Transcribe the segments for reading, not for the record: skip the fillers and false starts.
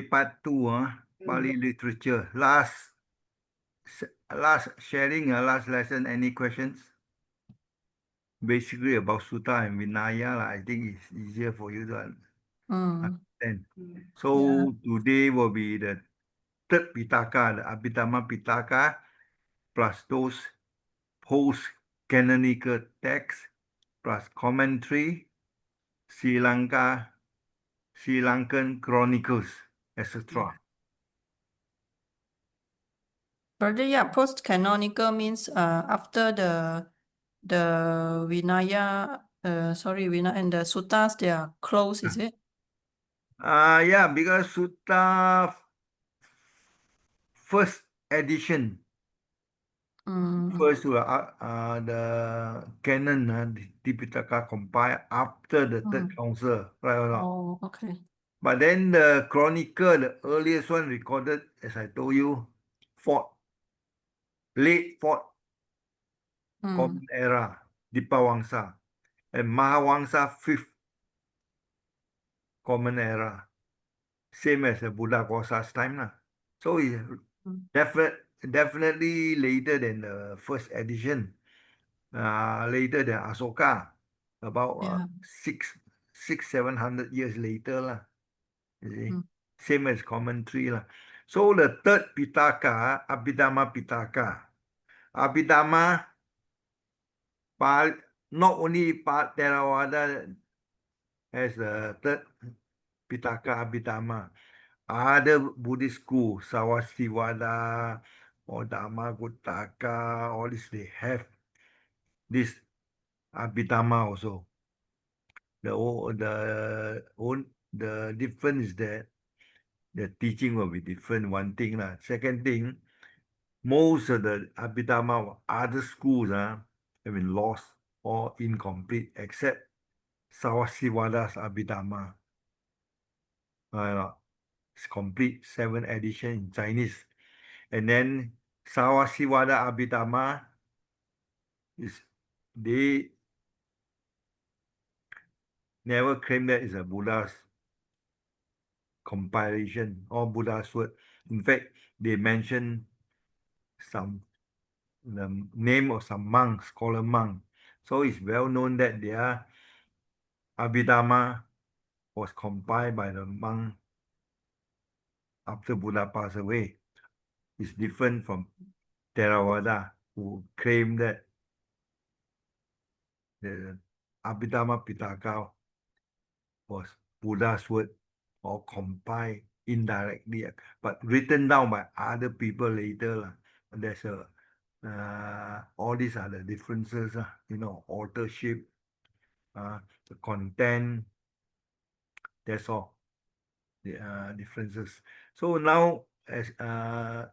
Part 2, Pali literature. Last sharing, last lesson. Any questions? Basically about Sutta and Vinaya, I think it's easier for you to Mm, understand. yeah. So today will be the third Pitaka, the Abhidhamma Pitaka, plus those post-canonical texts, plus commentary, Sri Lankan chronicles, etc. Brother, yeah, post-canonical means after the Vinaya, Vinaya and the Suttas, they are close, is it? Yeah, because Sutta first edition, first the canon, the Tipitaka compiled after the third council, right or not? Oh, okay. But then the chronicle, the earliest one recorded, as I told you, late fourth common era, Dipawangsa, and Mahawangsa fifth common era, same as the Buddha Ghosa's time, lah. So it's definitely later than the first edition. Later than Asoka, about Yeah. 700 years later lah. You see, Mm. same as commentary lah. So the third Pitaka, Abhidhamma Pitaka, Abhidhamma, not only Theravada has the third Pitaka Abhidhamma, other Buddhist schools, Savastivada or Dhammaguttaka, all this they have this Abhidhamma also. The difference is that the teaching will be different. One thing lah. Second thing, most of the Abhidhamma of other schools have been lost or incomplete, except Savastivada's Abhidhamma. It's complete 7 edition in Chinese, and then Savastivada Abhidhamma is they never claim that it's a Buddha's compilation or Buddha's word. In fact, they mention the name of some monk, scholar monk. So it's well known that their Abhidhamma was compiled by the monk after Buddha passed away. It's different from Theravada, who claim that the Abhidhamma Pitaka was Buddha's word or compiled indirectly, but written down by other people later. There's all these are the differences, authorship, the content, that's all the differences. So now, as I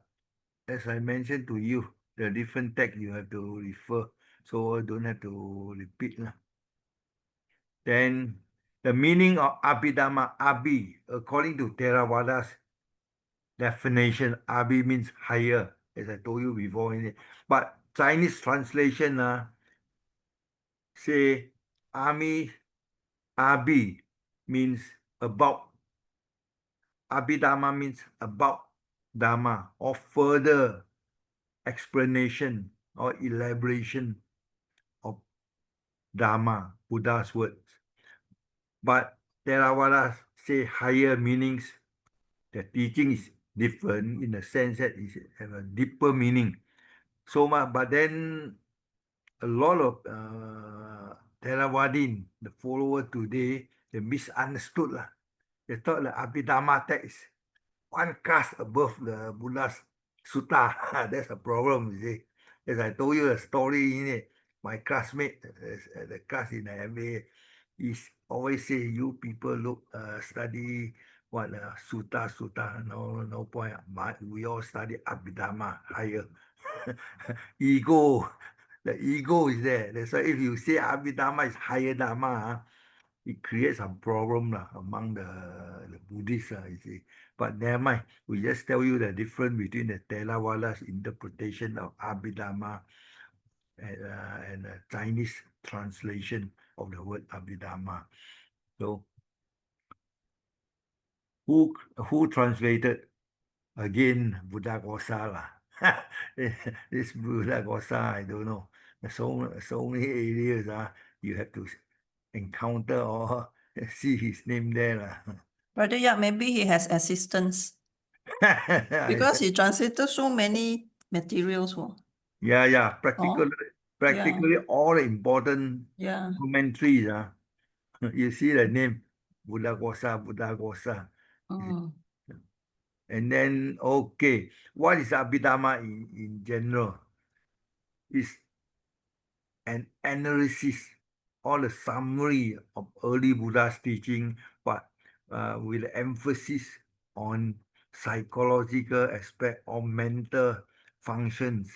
mentioned to you, the different text you have to refer, so I don't have to repeat lah. Then the meaning of Abhidhamma, Abhi, according to Theravada's definition, Abhi means higher, as I told you before. But Chinese translation say Abhi means about. Abhidhamma means about Dhamma or further explanation or elaboration of Dhamma, Buddha's words. But Theravada say higher meanings. The teaching is different in the sense that it have a deeper meaning. So much, but then a lot of Theravadin, the follower today, they misunderstood lah. They thought the Abhidhamma text one class above the Buddha's Sutta. That's a problem, you see. As I told you a story in it, my classmate at the class in the MA, he always say, you people study what Sutta. No point. We all study Abhidhamma higher. Ego. The ego is there. That's why if you say Abhidhamma is higher Dhamma, it creates some problem among the Buddhists, you see. But never mind, we just tell you the difference between the Theravadas interpretation of Abhidhamma and the Chinese translation of the word Abhidhamma. So who translated again Buddhaghosa lah. This Buddhaghosa, I don't know. There's so many areas you have to encounter or see his name there lah. Brother Yap, maybe he has assistants because he translated so many materials. Yeah, Yeah. practically all the important Yeah. commentaries. You see the name Buddhaghosa, Buddhaghosa. Mm. And then, okay, what is Abhidhamma in general? It's an analysis or the summary of early Buddha's teaching, but with emphasis on psychological aspect or mental functions,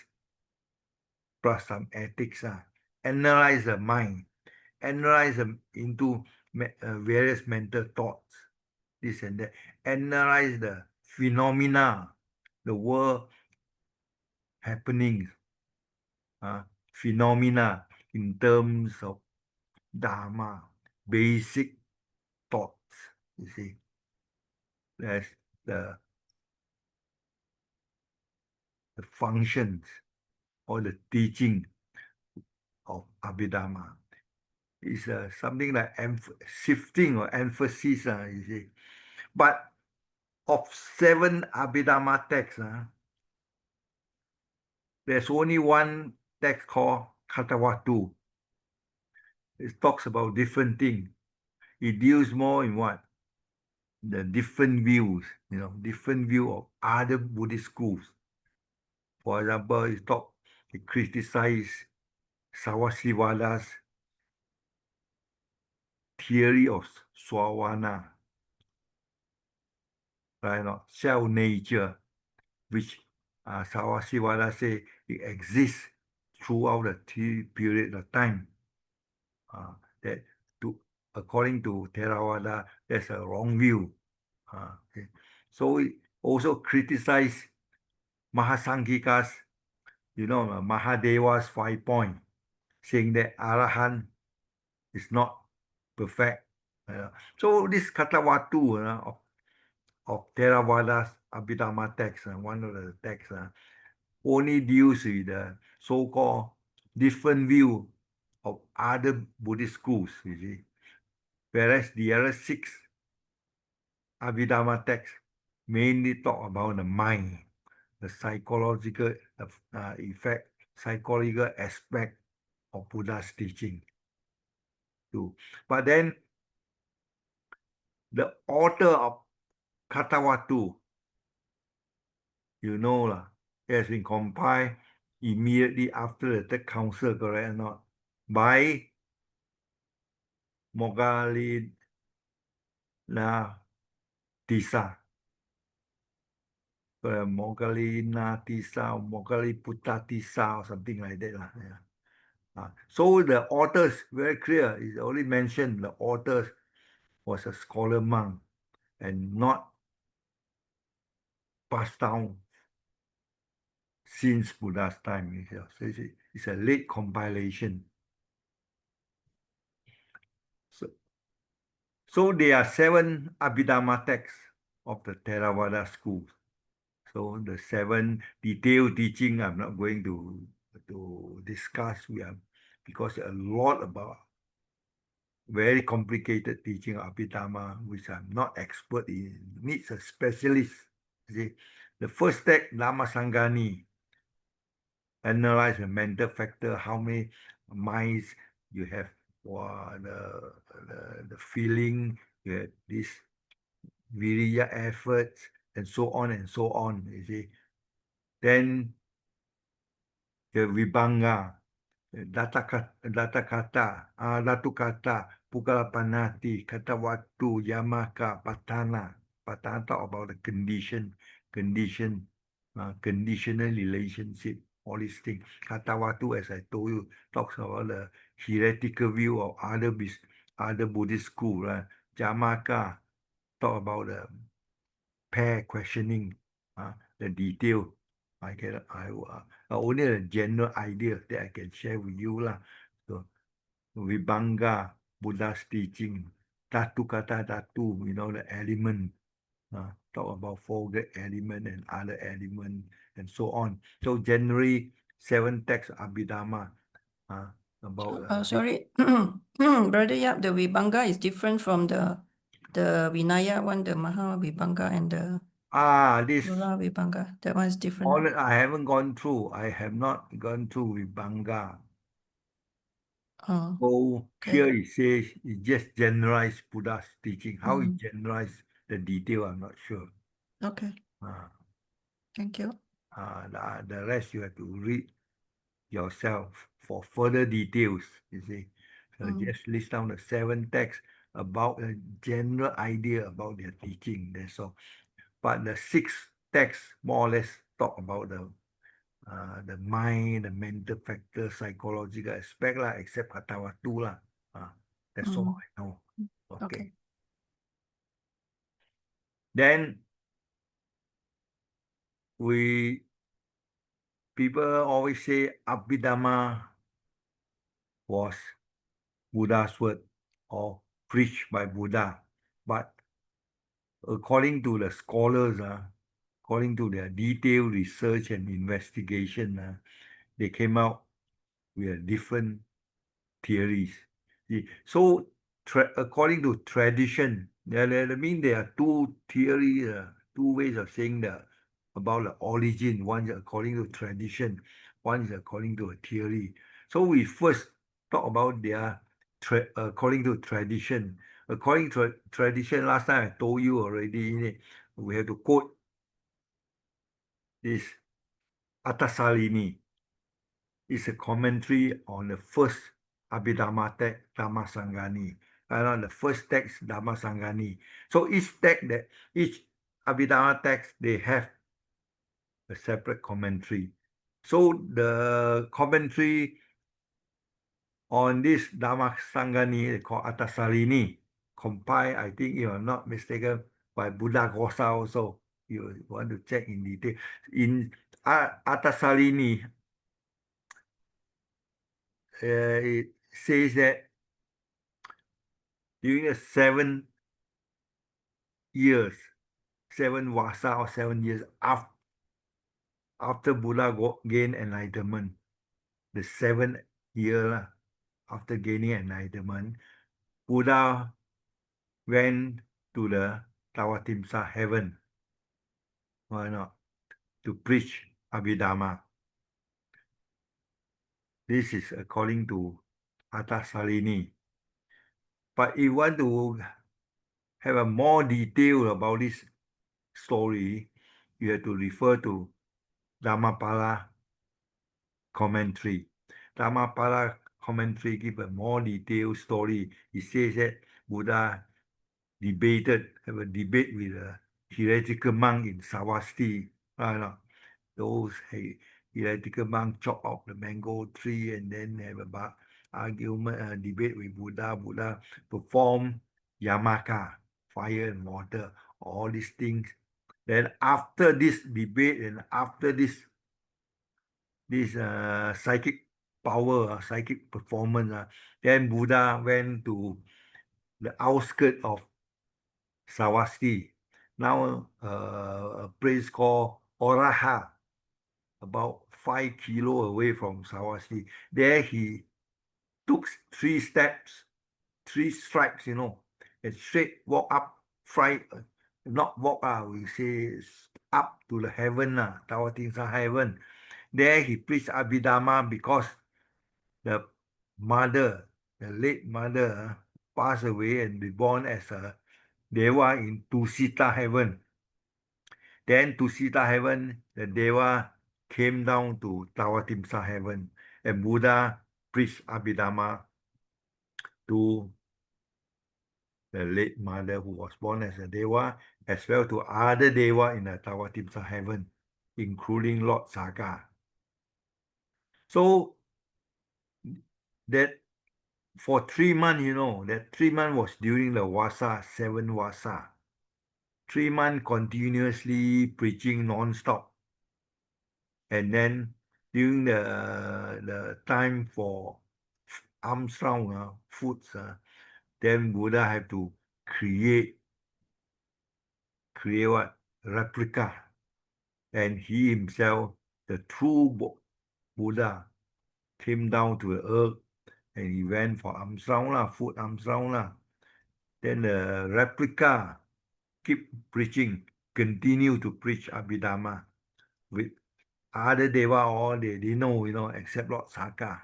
plus some ethics. Analyze the mind, analyze them into various mental thoughts, this and that. Analyze the phenomena, the world happenings, phenomena in terms of Dharma, basic thoughts. You see, that's the, the functions or the teaching of Abhidhamma. It's something like shifting or emphasis, you see. But of 7 Abhidhamma texts, there's only one text called Katawatu. It talks about different things. It deals more in what? The different views, different view of other Buddhist schools. For example, it criticizes Savasivada's theory of Swawana, right? Not self nature, which Savasivada say it exists throughout the period of time. That according to Theravada, that's a wrong view. Okay. So it also criticized Mahasanghika's, Mahadeva's 5 point, saying that Arahant is not perfect. So this Katawatu of Theravada's Abhidhamma text, one of the texts, only deals with the so-called different view of other Buddhist schools, you see. Whereas the other 6 Abhidhamma texts mainly talk about the mind, the psychological effect, psychological aspect of Buddha's teaching too. But then the author of Katawatu, it has been compiled immediately after the Third Council, correct or not? By Moggallina Tissa. Moggallina Tissa, Moggalliputta Tissa, or something like that. Yeah. So the authors, very clear, is only mentioned the author was a scholar monk and not passed down since Buddha's time. So it's a late compilation. So there are 7 Abhidhamma texts of the Theravada schools. So the 7 detailed teaching I'm not going to discuss because a lot about very complicated teaching of Abhidhamma, which I'm not expert in, needs a specialist. See, the first text, Dhamma Sangani, analyze the mental factor, how many minds you have, the feeling, you have this viriya efforts, and so on and so on, you see. Then the Vibhanga, Datukata, Pugalapanati, Katawatu, Yamaka, Patana. Patana talk about the conditional relationship, all these things. Katawatu, as I told you, talks about the heretical view of other Buddhist school. Right? Jamaka talk about the pair questioning, the detail. Only a general idea that I can share with you lah. So Vibhanga, Buddha's teaching, Datu kata datu, the element, Talk about four great element and other element and so on. So generally, 7 texts Abhidhamma about Sorry, Brother Yap, the Vibhanga is different from the Vinaya one, the Maha Vibhanga and the this Sura Vibhanga. That one is different. all I haven't gone through. I have not gone through with Banga. Oh, So okay. here it says it just generalized Buddha's teaching. How it Mm. generalized the detail, I'm not sure. Okay, Uh, thank you. the rest you have to read yourself for further details. You see, so just list down the 7 texts about a general idea about their teaching. That's all. But the 6 texts more or less talk about the mind, the mental factor, psychological aspect lah, except Hatawatu lah. That's all I know. Okay. Okay. Then people always say Abhidhamma was Buddha's word or preached by Buddha. But according to the scholars, according to their detailed research and investigation, they came out with different theories. So, according to tradition, I mean there are 2 theories, 2 ways of saying about the origin. One is according to tradition, one is according to a theory. So we first talk about their according to tradition. According to tradition, last time I told you already, we have to quote this Atasalini. It's a commentary on the first Abhidhamma text, Dhammasangani. The first text, Dhammasangani. So each Abhidhamma text, they have a separate commentary. So the commentary on this Dhammasangani, called Atasalini, compiled, I think, if I'm not mistaken, by Buddhaghosa also. You want to check in detail. In Atasalini, it says that during the 7 years, 7 Vasa or 7 years after Buddha gained enlightenment, the 7th year after gaining enlightenment, Buddha went to the Tawatimsa heaven. Why not? To preach Abhidhamma. This is according to Atasalini. But if you want to have a more detail about this story, you have to refer to Dhammapala commentary. Dhammapala commentary give a more detailed story. It says that Buddha have a debate with a heretical monk in Savasti. Those heretical monk chop off the mango tree and then have a argument, debate with Buddha. Buddha perform yamaka, fire and water, all these things. Then after this debate and after this psychic power, psychic performance, then Buddha went to the outskirts of Savasti, now a place called Oraha, about 5 kilo away from Savasti. There he took 3 steps, 3 stripes, and straight walk up, not walk out, we say up to the heaven, Tawatimsa heaven. There he preached Abhidhamma because the late mother, passed away and be born as a Deva in Tusita heaven. Then Tusita heaven, the Deva came down to Tawatimsa heaven, and Buddha preached Abhidhamma to the late mother who was born as a Deva, as well to other Deva in the Tawatimsa heaven, including Lord Saga. So that for 3 months, that 3 months was during the Vasa, 7 Vasa. 3 months continuously preaching non-stop. And then during the time for alms round, foods, then Buddha have to create create what? Replica. And he himself, the true Buddha, came down to the earth and he went for alms round lah, food alms round lah. Then the replica keep preaching, continue to preach Abhidhamma with other deva, all they know, except Lord Saka.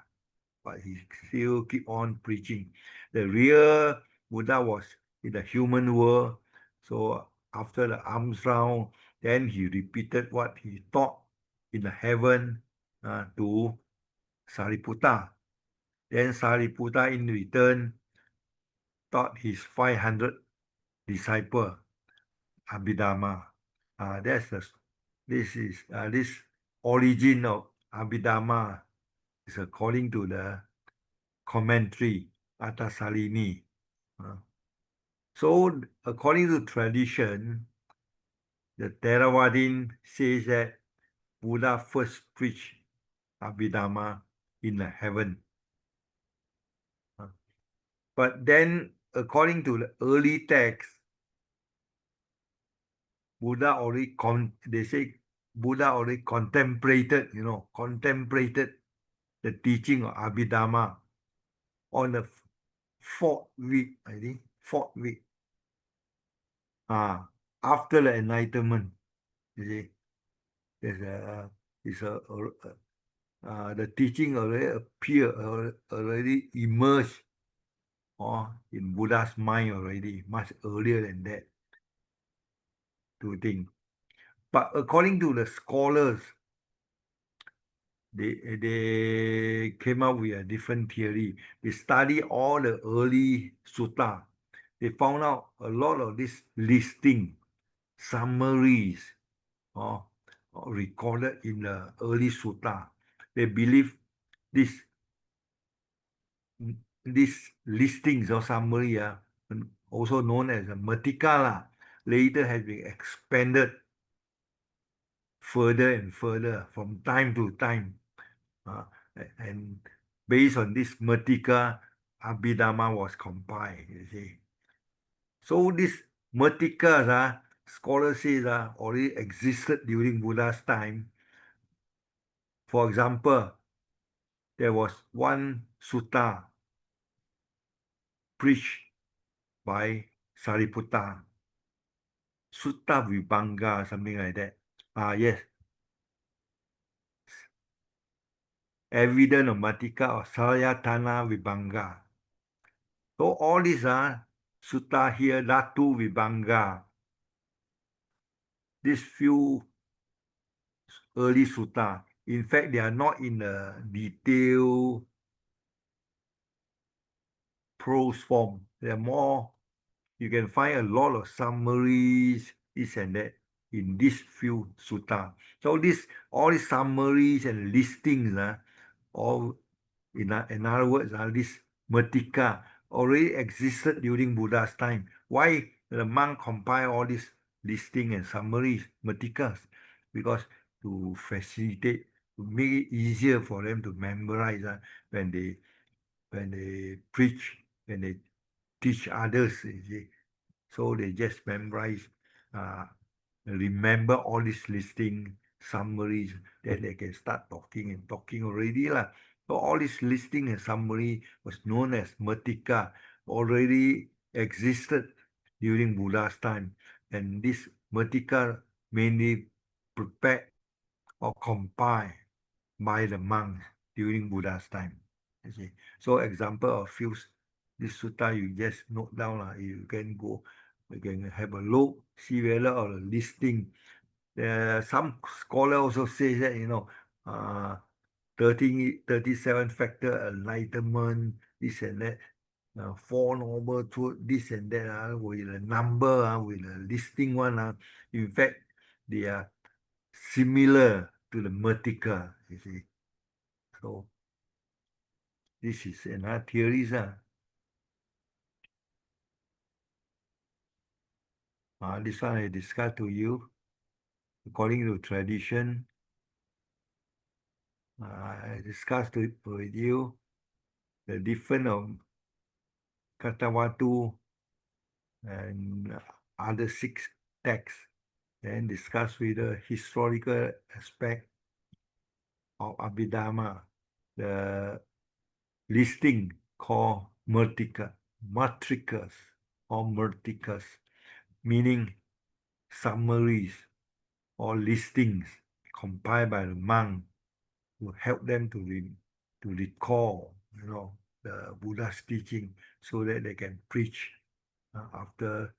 But he still keep on preaching. The real Buddha was in the human world. So after the alms round, then he repeated what he taught in the heaven to Sariputta. Then Sariputta in return taught his 500 disciple Abhidhamma. This origin of Abhidhamma is according to the commentary Atasalini. So according to tradition, the Theravadin says that Buddha first preached Abhidhamma in the heaven. But then, according to the early text, they say Buddha already contemplated the teaching of Abhidhamma on the fourth week, I think, fourth week, after the enlightenment. You see, the teaching already appeared, already emerged in Buddha's mind already, much earlier than that, to think. But according to the scholars, they came up with a different theory. They study all the early sutta. They found out a lot of this listing, summaries, recorded in the early sutta. They believe these listings or summary, also known as a Matika, later has been expanded further and further from time to time. And based on this Matika, Abhidhamma was compiled, you see. So this Matikas, scholars say already existed during Buddha's time. For example, there was one sutta preached by Sariputta, Sutta Vibhanga, something like that. Yes. Evidence of Matika or Salayatana Vibhanga. So all these are sutta here, Dhatu Vibhanga. These few early sutta, in fact, they are not in the detailed prose form. They are more, you can find a lot of summaries, this and that, in these few sutta. So all these summaries and listings, all in other words, this Matika already existed during Buddha's time. Why the monk compile all these listing and summaries, Matikas? Because to facilitate, to make it easier for them to memorize when they preach, when they teach others, you see. So they just memorize, remember all these listing summaries, then they can start talking and talking already lah. So all this listing and summary was known as Matika, already existed during Buddha's time. And this Matika mainly prepared or compiled by the monks during Buddha's time. You see. So example of few this sutta you just note down lah. You can go, you can have a look, see whether or the listing. Some scholar also says that uh, 37 factor enlightenment, this and that, four noble truth, this and that, with a number, with a listing one. In fact, they are similar to the Mertika, you see. So this is another theory. This one I discussed to you. According to tradition, I discussed with you the difference of Katawatu and other six text, then discuss with the historical aspect of Abhidhamma, the listing called matrikas or murtikas, meaning summaries or listings compiled by the monk to help them to recall, the Buddha's teaching so that they can preach after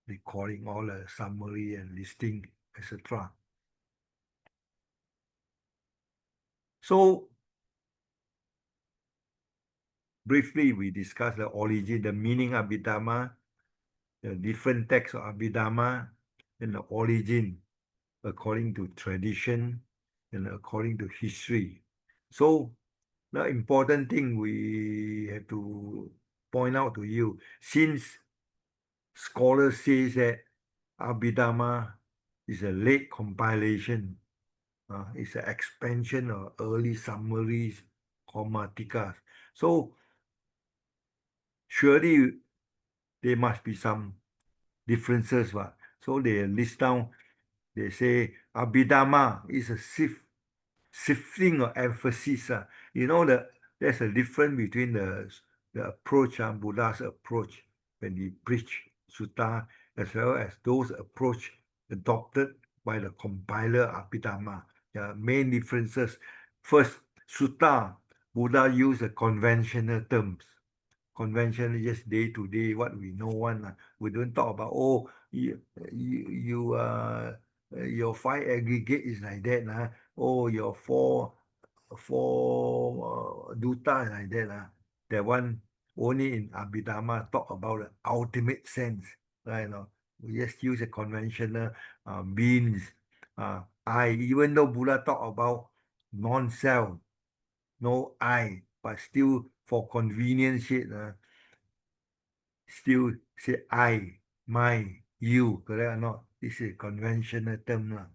recording all the summary and listing, etc. So briefly, we discussed the origin, the meaning of Abhidhamma, the different texts of Abhidhamma, and the origin according to tradition and according to history. So the important thing we have to point out to you, since scholars say that Abhidhamma is a late compilation, it's an expansion of early summaries, Matikas. So surely there must be some differences, right? So they list down, they say Abhidhamma is a shifting of emphasis. There's a difference between the approach, Buddha's approach when he preach sutta, as well as those approach adopted by the compiler Abhidhamma. The main differences. First, sutta, Buddha used conventional terms. Convention is just day to day, what we know one. We don't talk about, your five aggregate is like that. Your four duta is like that. That one only in Abhidhamma talk about the ultimate sense. Right? We just use a conventional means. Even though Buddha talk about non-self, no I, but still for convenience sake, still say I, my, you, correct or not? This is a conventional term.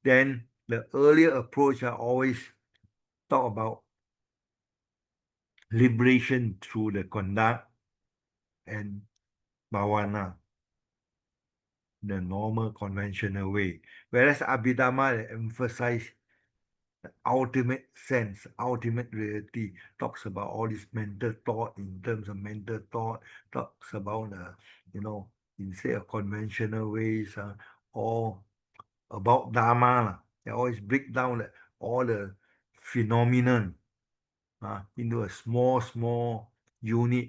Then the earlier approach I always talk about liberation through the conduct and bhavana, the normal conventional way. Whereas Abhidhamma emphasize ultimate sense, ultimate reality, talks about all this mental thought in terms of mental thought, talks about instead of conventional ways, or about Dharma. They always break down all the phenomenon into a small unit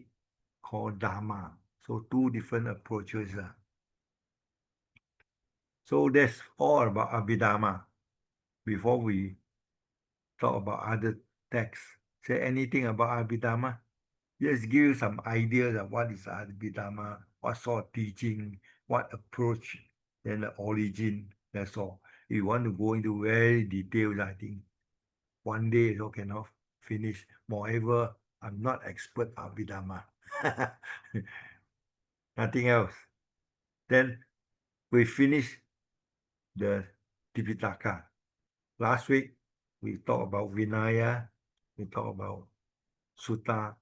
called Dharma. So two different approaches. So that's all about Abhidhamma. Before we talk about other texts, say anything about Abhidhamma? Just give you some ideas of what is Abhidhamma, what sort of teaching, what approach, then the origin. That's all. If you want to go into very details, I think one day is okay enough. Finish. Moreover, I'm not expert Abhidhamma. Nothing else. Then we finish the Tipitaka. Last week, we talked about Vinaya, we talked about Sutta.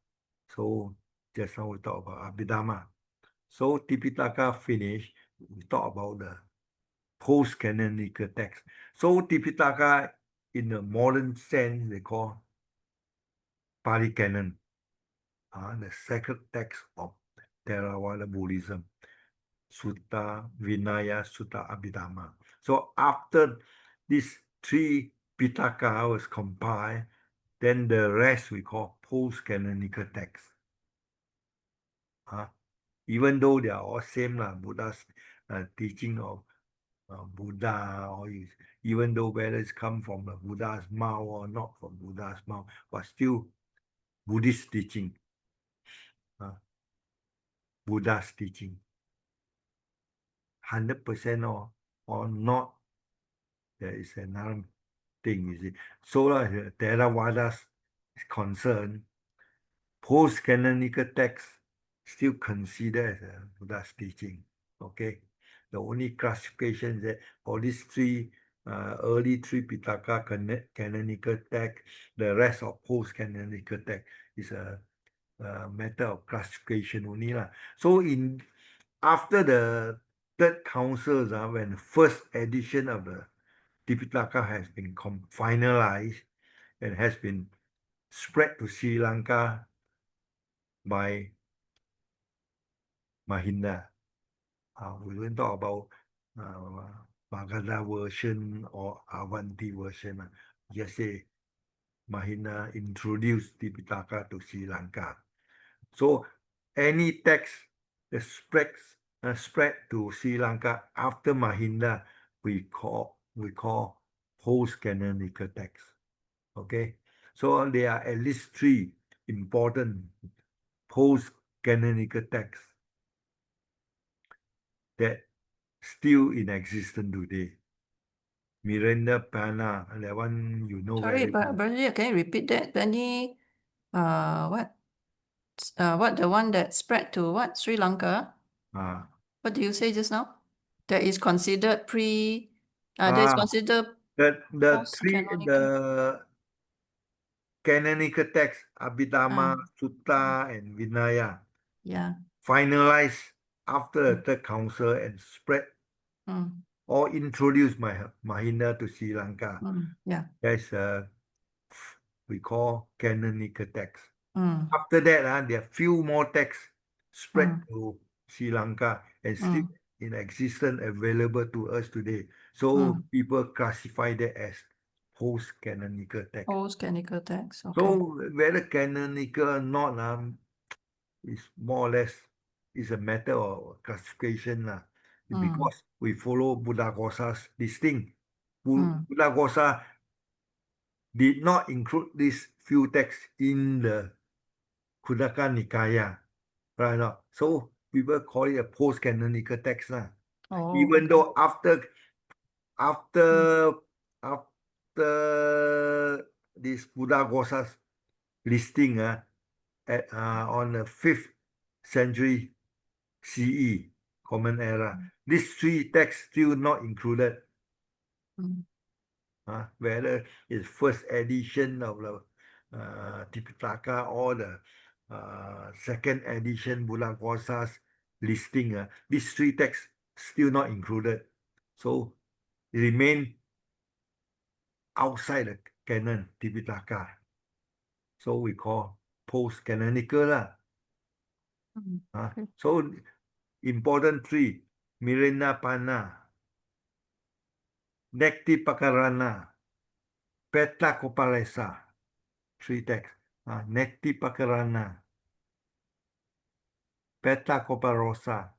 So just now we talk about Abhidhamma. So Tipitaka finished, we talk about the post-canonical text. So Tipitaka, in the modern sense, they call Pali Canon, the sacred text of Theravada Buddhism, Sutta, Vinaya, Sutta, Abhidhamma. So after these three Pitaka was compiled, then the rest we call post-canonical texts. Even though they are all same, Buddha's teaching of Buddha, even though whether it's come from the Buddha's mouth or not from Buddha's mouth, but still Buddhist teaching, Buddha's teaching. 100% or not, there is another thing, you see. So as Theravada's is concerned, post-canonical text still considered as Buddha's teaching. Okay, the only classification is that for these three early three Pitaka canonical text, the rest of post-canonical text is a matter of classification only. So after the third councils, when the first edition of the Tipitaka has been finalized and has been spread to Sri Lanka by Mahinda. We will talk about Magadha version or Avanti version. Just say Mahinda introduced Tipitaka to Sri Lanka. So any text that spread to Sri Lanka after Mahinda, we call post-canonical text. Okay, so there are at least three important post-canonical texts that still in existence today. Miranda Pana, that one you know Sorry, very but well. Brother, can you repeat that? Any, what? What, the one that spread to what? Sri Lanka? Ah, What do you say just now? That is considered that is ah, considered the post-canonical. canonical text Abhidhamma, Ah, Sutta, and Vinaya yeah. finalized after the third council and spread Mm, or introduced Mahinda to Sri Lanka. yeah. That's we call canonical text. Mm, After that, there are few more texts spread mm, to Sri Lanka and still mm, in existence available to us today. So mm. people classify that as post-canonical text. Post-canonical text. Okay. So whether canonical or not, is more or less is a matter of classification Mm, because we follow Buddhaghosa's listing. mm, Buddhaghosa did not include these few texts in the Khuddaka Nikaya, right? Now, so people call it a post-canonical text. oh, Even okay. though Mm, after after this Buddhaghosa's listing on the 5th century CE, Common Era. These three texts still not included. mm, Whether it's first edition of the Tipitaka or the second edition Buddhaghosa's listing, these three texts still not included. So it remain outside the canon Tipitaka. So we call post-canonical lah. mm. Okay. So important three, Mirena Pana, Nekti Pakarana, Peta Kopalesa, three texts. Nekti Pakarana, Peta Koparosa,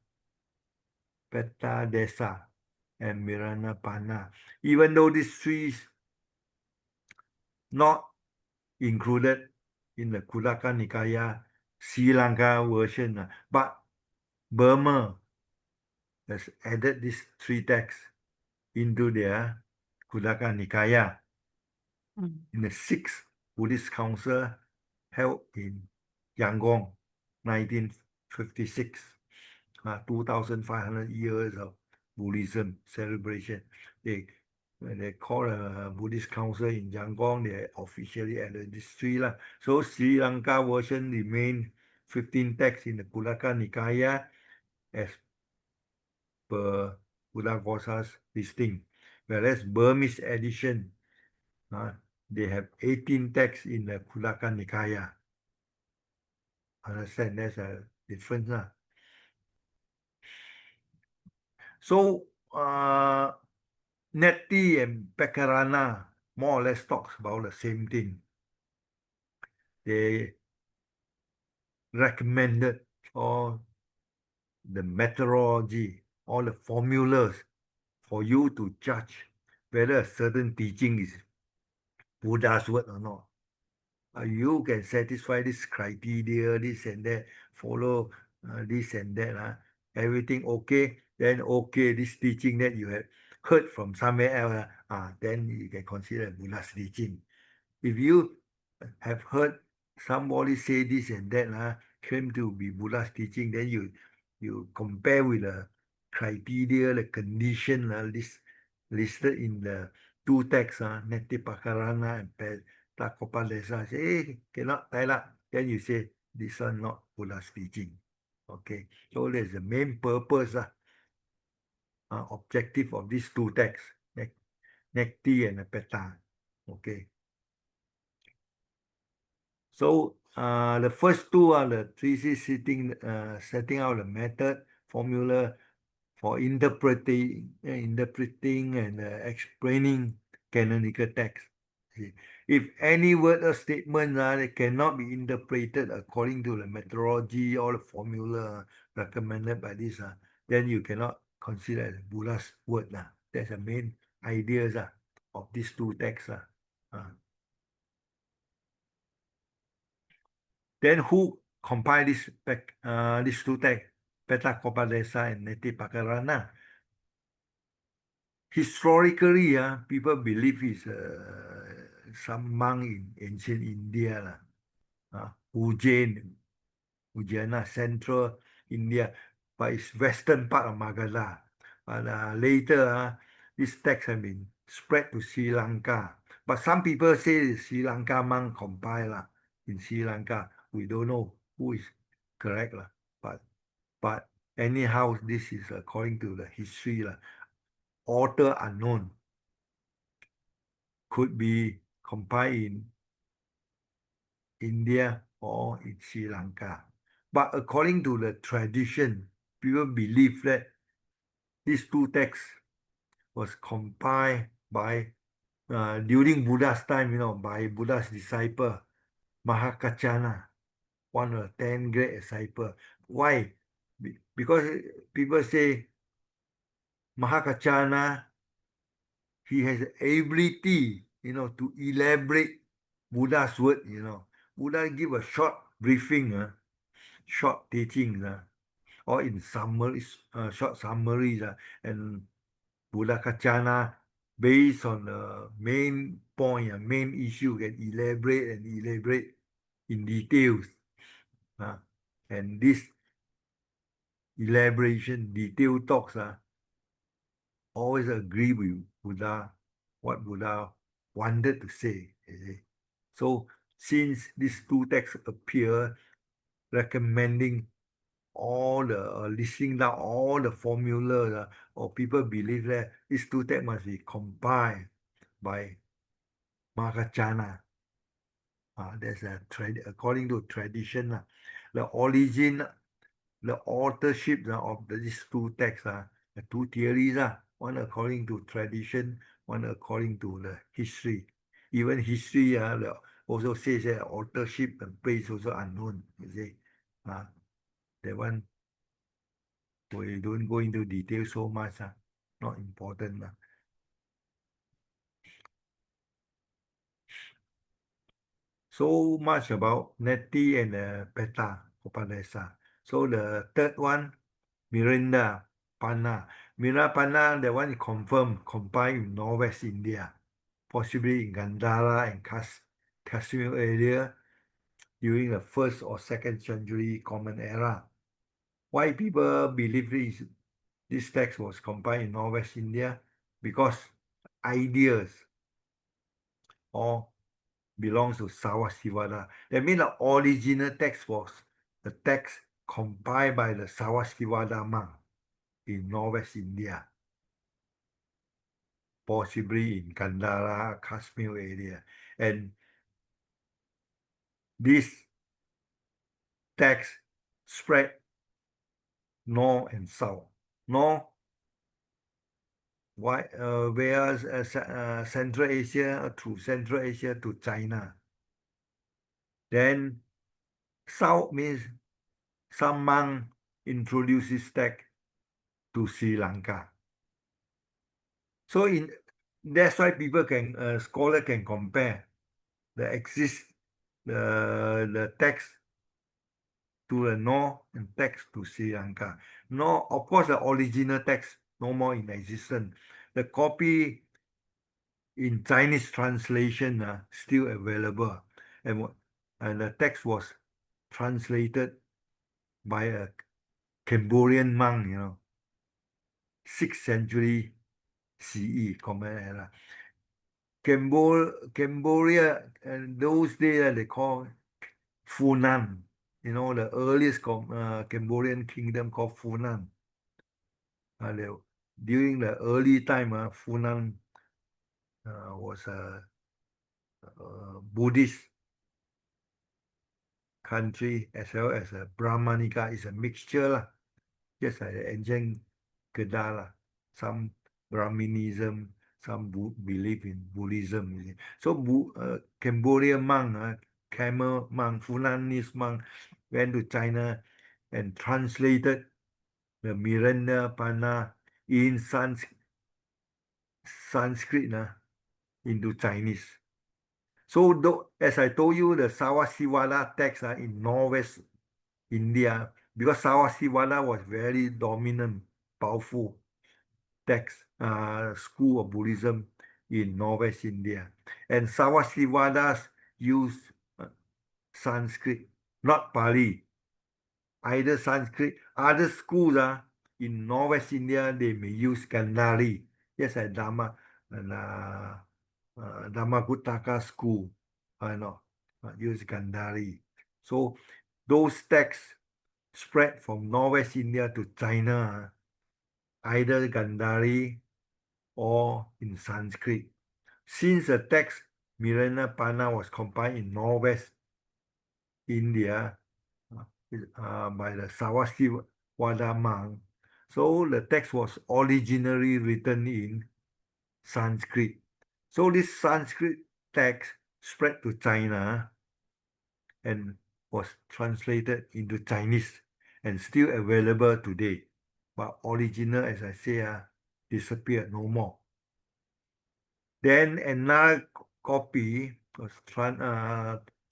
Peta Desa, and Mirana Pana. Even though these three is not included in the Khuddaka Nikaya Sri Lanka version, but Burma has added these three texts into their Khuddaka Nikaya Mm, in the sixth Buddhist Council held in Yangon, 1956. 2,500 years of Buddhism celebration. When they call a Buddhist Council in Yangon, they officially added this three. So Sri Lanka version remain 15 texts in the Khuddaka Nikaya as per Buddhaghosa's listing. Whereas Burmese edition, they have 18 texts in the Khuddaka Nikaya. Understand there's a difference. So, Nettie and Pekarana more or less talks about the same thing. They recommended all the methodology, all the formulas for you to judge whether a certain teaching is Buddha's word or not. You can satisfy this criteria, this and that, follow this and that. Everything okay, then okay, this teaching that you have heard from somewhere else, then you can consider Buddha's teaching. If you have heard somebody say this and that, claim to be Buddha's teaching, then you compare with the criteria, the condition listed in the two texts, Netipakarana and Takopadesa. Say, cannot tie up. Then you say, this one not Buddha's teaching. Okay, so that's the main purpose objective of these two texts, Necti and Peta. Okay. So the first two are the thesis setting out the method, formula for interpreting and explaining canonical text. See, if any word or statement that cannot be interpreted according to the methodology or the formula recommended by this, then you cannot consider as Buddha's word. That's the main ideas of these two texts. Then who compiled these two texts, Petakopadesa and Netipakarana? Historically, people believe it's some monk in ancient India, Ujjaina, central India, but it's western part of Magadha. But later, this text have been spread to Sri Lanka. But some people say the Sri Lanka monk compiled in Sri Lanka. We don't know who is correct, but anyhow, this is according to the history. Author unknown, could be compiled in India or in Sri Lanka. But according to the tradition, people believe that these two texts was compiled by during Buddha's time, by Buddha's disciple Mahakachana, one of the 10 great disciples. Why? Because people say Mahakachana, he has the ability, to elaborate Buddha's word, Buddha give a short briefing, short teachings, or in summaries, short summaries, and Buddha Kachana, based on the main point, main issue, can elaborate in details. And this elaboration, detailed talks, always agree with Buddha, what Buddha wanted to say. So since these two texts appear recommending all the listing down all the formulas, or people believe that these two texts must be compiled by Mahakachana. That's according to tradition. The origin, the authorship of these two texts, the two theories, one according to tradition, one according to the history. Even history also says that authorship and place also unknown. You see, that one we don't go into detail so much. Not important. So much about Neti and Peta Upanesa. So the third one, Mirinda Panna. Mirinda Panna, the one is confirmed, compiled in Northwest India, possibly in Gandhara and Kashmir area during the 1st or 2nd century Common Era. Why people believe this text was compiled in Northwest India? Because ideas or belongs to Sarvastivada. That means the original text was the text compiled by the Sarvastivada monk in Northwest India, possibly in Gandhara, Kashmir area. And this text spread north and south. North, whereas Central Asia, through Central Asia to China. Then south means some monk introduces text to Sri Lanka. So that's why scholar can compare the text to the north and text to Sri Lanka. No, of course, the original text no more in existence. The copy in Chinese translation still available, and the text was translated by a Cambodian monk, 6th century CE, Common Era. Cambodia, those days they call Funan, the earliest Cambodian kingdom called Funan. during the early time, Funan was a Buddhist country as well as a Brahmanica. Is a mixture lah, just like the ancient Kedah lah. Some Brahminism, some believe in Buddhism. You see. So Cambodian monk, Khmer monk, Funanese monk went to China and translated the Miranda Pana in Sanskrit into Chinese. So, as I told you, the Savastivada text in Northwest India, because Savastivada was very dominant, powerful text, school of Buddhism in Northwest India. And Savasivadas used Sanskrit, not Pali. Either Sanskrit, other schools in Northwest India, they may use Gandhari. Yes, at Dhamma and Dhammakutaka school, I know, use Gandhari. So those texts spread from Northwest India to China, either Gandhari or in Sanskrit. Since the text Mirana was compiled in Northwest India by the Savastivada monk, so the text was originally written in Sanskrit. So this Sanskrit text spread to China and was translated into Chinese and still available today. But original, as I say, disappeared, no more. Then another copy was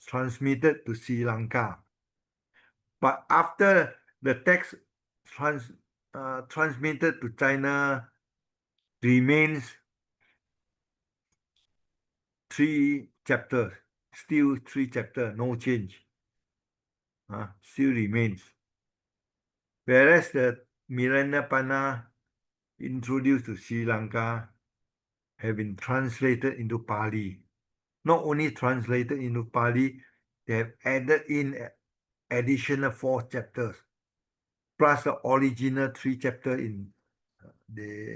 transmitted to Sri Lanka. But after the text transmitted to China remains 3 chapters, still 3 chapters, no change, still remains. Whereas the Miranda Pana introduced to Sri Lanka have been translated into Pali. Not only translated into Pali, they have added in additional 4 chapters, plus the original 3 chapters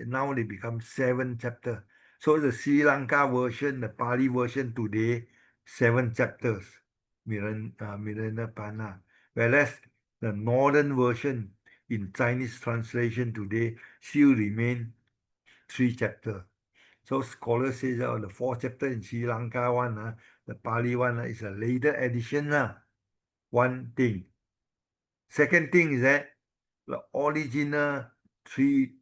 now they become 7 chapters. So the Sri Lanka version, the Pali version today, 7 chapters, Miranda Pana. Whereas the northern version in Chinese translation today still remain 3 chapters. So scholars say that the 4 chapter in Sri Lanka one, the Pali one is a later addition. One thing. Second thing is that the original 3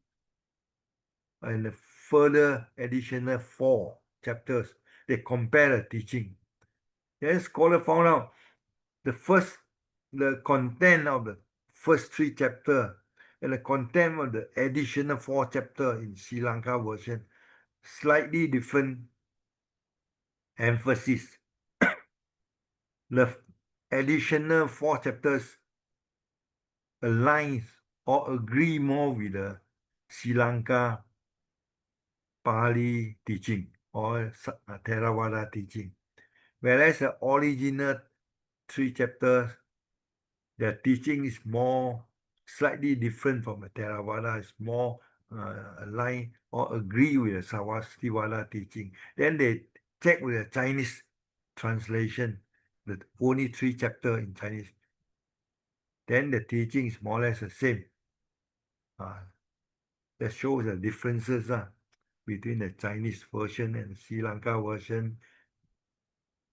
and the further additional 4 chapters, they compare the teaching. Then scholar found out the content of the first 3 chapters and the content of the additional 4 chapters in Sri Lanka version slightly different emphasis. The additional 4 chapters aligns or agree more with the Sri Lanka Pali teaching or Theravada teaching. Whereas the original 3 chapters, the teaching is more slightly different from the Theravada, it's more aligned or agree with the Savastivada teaching. Then they check with the Chinese translation, the only 3 chapters in Chinese. Then the teaching is more or less the same. That shows the differences between the Chinese version and Sri Lanka version,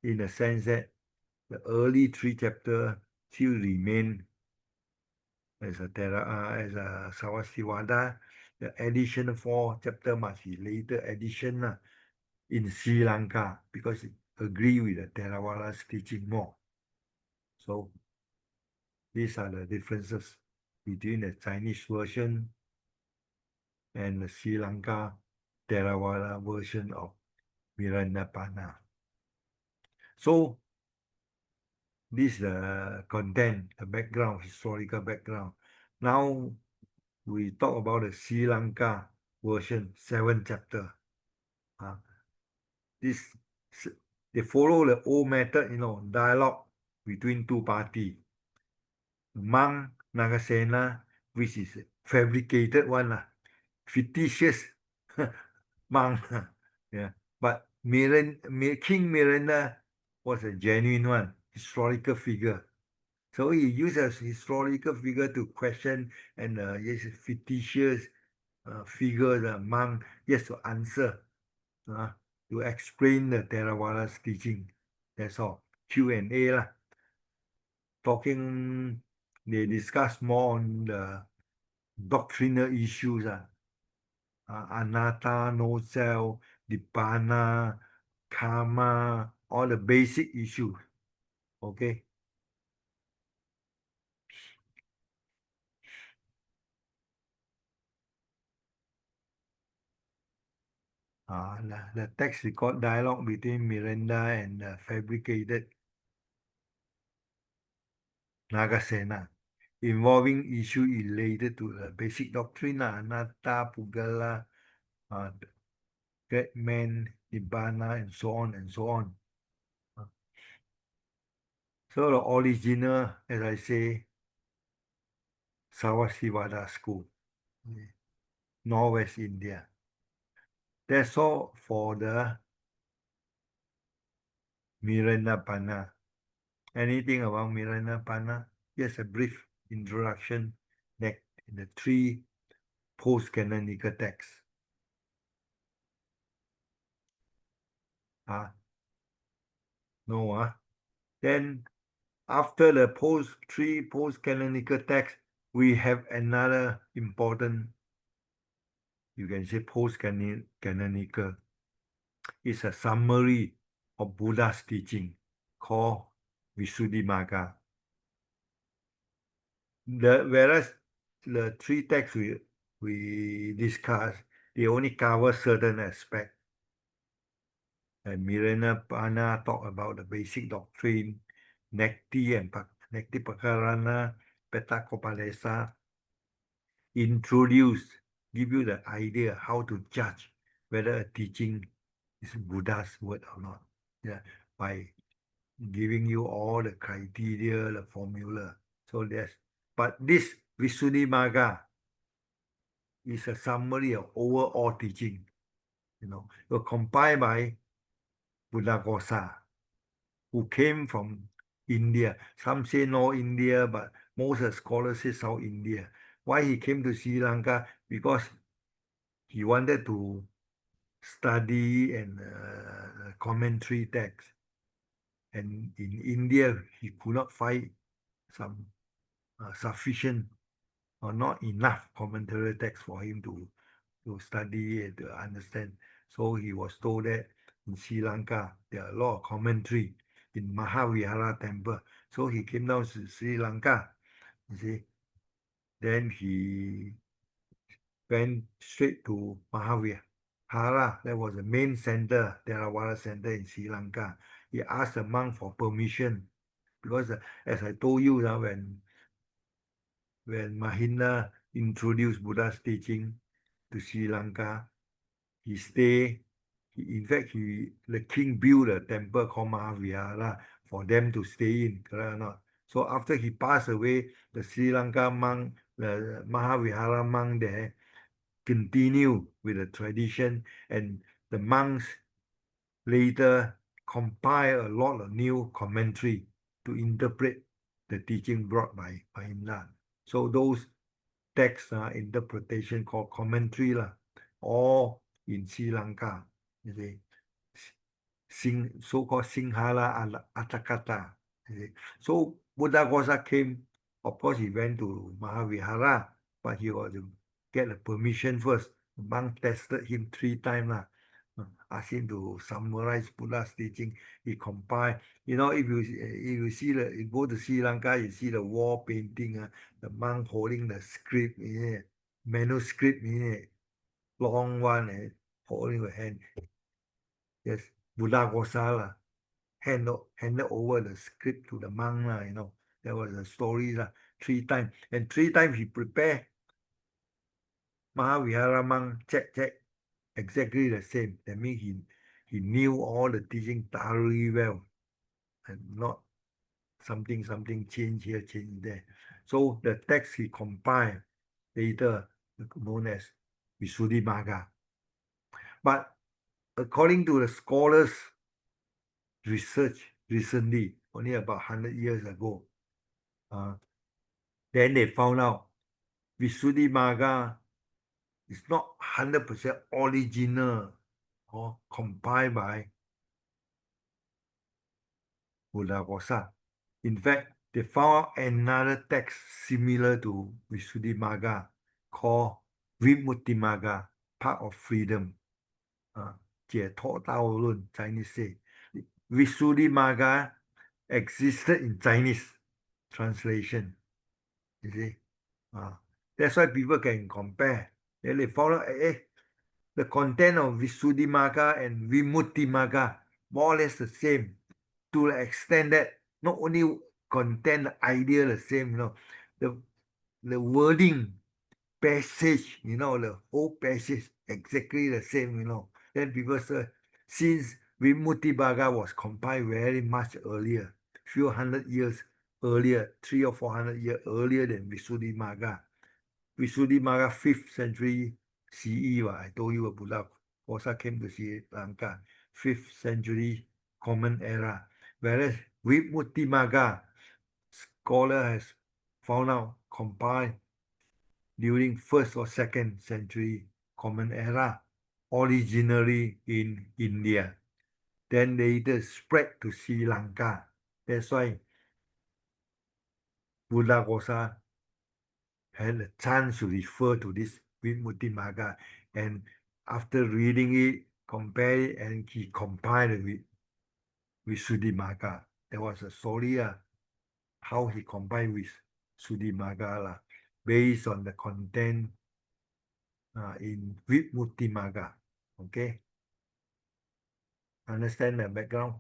in the sense that the early 3 chapters still remain as a Savastivada. The additional 4 chapters must be later addition in Sri Lanka because it agree with the Theravada's teaching more. So these are the differences between the Chinese version and the Sri Lanka Theravada version of Miranda Pana. So this is the content, the background, historical background. Now we talk about the Sri Lanka version, 7 chapters. They follow the old method, dialogue between 2 parties. Monk Nagasena, which is fabricated one, fictitious monk. Yeah, but King Miranda was a genuine one, historical figure. So he used a historical figure to question and yes, fictitious figure, the monk, yes, to answer, uh, to explain the Theravada's teaching. That's all. Q&A lah. Talking, they discuss more on the doctrinal issues. Anatta, no self, Nibbana, karma, all the basic issues. Okay. The text record dialogue between Miranda and the fabricated Nagasena, involving issues related to the basic doctrine, Anatta, Pugala, great man, Nibbana, and so on and so on. So the original, as I say, Sarvastivada school, Northwest India. That's all for the Miranapanna. Anything about Miranapanna? Yes, a brief introduction in the three post-canonical texts. No. Then after the three post-canonical texts, we have another important, you can say post-canonical. It's a summary of Buddha's teaching called Visuddhimagga. Whereas the three texts we discussed, they only cover certain aspects. And Miranapanna talk about the basic doctrine, Nekti and Nekti Pakarana, Petakopadesa, give you the idea how to judge whether a teaching is Buddha's word or not. Yeah, by giving you all the criteria, the formula. So but this Visuddhimagga is a summary of overall teaching. It was compiled by Buddhaghosa, who came from India. Some say North India, but most of the scholars say South India. Why he came to Sri Lanka? Because he wanted to study and commentary text. And in India, he could not find some sufficient or not enough commentary text for him to study and to understand. So he was told that in Sri Lanka, there are a lot of commentary in Mahavihara temple. So he came down to Sri Lanka, you see. Then he went straight to Mahavihara. That was the main center, Theravada center in Sri Lanka. He asked the monk for permission because, as I told you, when Mahinda introduced Buddha's teaching to Sri Lanka, he stayed. In fact, the king built a temple called Mahavihara for them to stay in, correct or not? So after he passed away, the Sri Lanka monk, the Mahavihara monk there, continue with the tradition, and the monks later compile a lot of new commentary to interpret the teaching brought by Mahinda. So those texts are interpretation called commentary lah, all in Sri Lanka, you see. So-called Sinhala Atakata. You see. So Buddhaghosa came, of course he went to Mahavihara, but he was to get a permission first. The monk tested him 3 times lah. Asked him to summarize Buddha's teaching. He compiled. If you see you go to Sri Lanka, you see the wall painting, the monk holding the script, manuscript, long one, holding the hand. Yes, Buddhaghosa handed over the script to the monk There was a story 3 times, and 3 times he prepared. Mahavihara monk check exactly the same. That means he knew all the teaching thoroughly well, and not something change here, change there. So the text he compiled later, known as Visuddhimagga. But according to the scholars' research recently, only about 100 years ago, then they found out Visuddhimagga is not 100% original or compiled by Buddhaghosa. In fact, they found another text similar to Visuddhimagga called Vimuttimagga, Path of Freedom. 解脱道论 Chinese say. Visuddhimagga existed in Chinese translation. You see? That's why people can compare. Then they found out, the content of Visuddhimagga and Vimuttimagga more or less the same, to the extent that not only content the idea the same, the wording, passage, the whole passage exactly the same, Then people say, since Vimuttimagga was compiled very much earlier, few hundred years earlier, 300 or 400 years earlier than Visuddhimagga. Visuddhimagga 5th century CE, I told you Buddha Kosa came to Sri Lanka, 5th century Common Era. Whereas Vimuttimagga, scholar has found out compiled during 1st or 2nd century Common Era, originally in India. Then later spread to Sri Lanka. That's why Buddha Kosa had a chance to refer to this Vimuttimagga, and after reading it, compare it, and he compiled it with Visuddhimagga. There was a story how he combined with Visuddhimagga based on the content in Vimuttimagga. Okay, understand the background?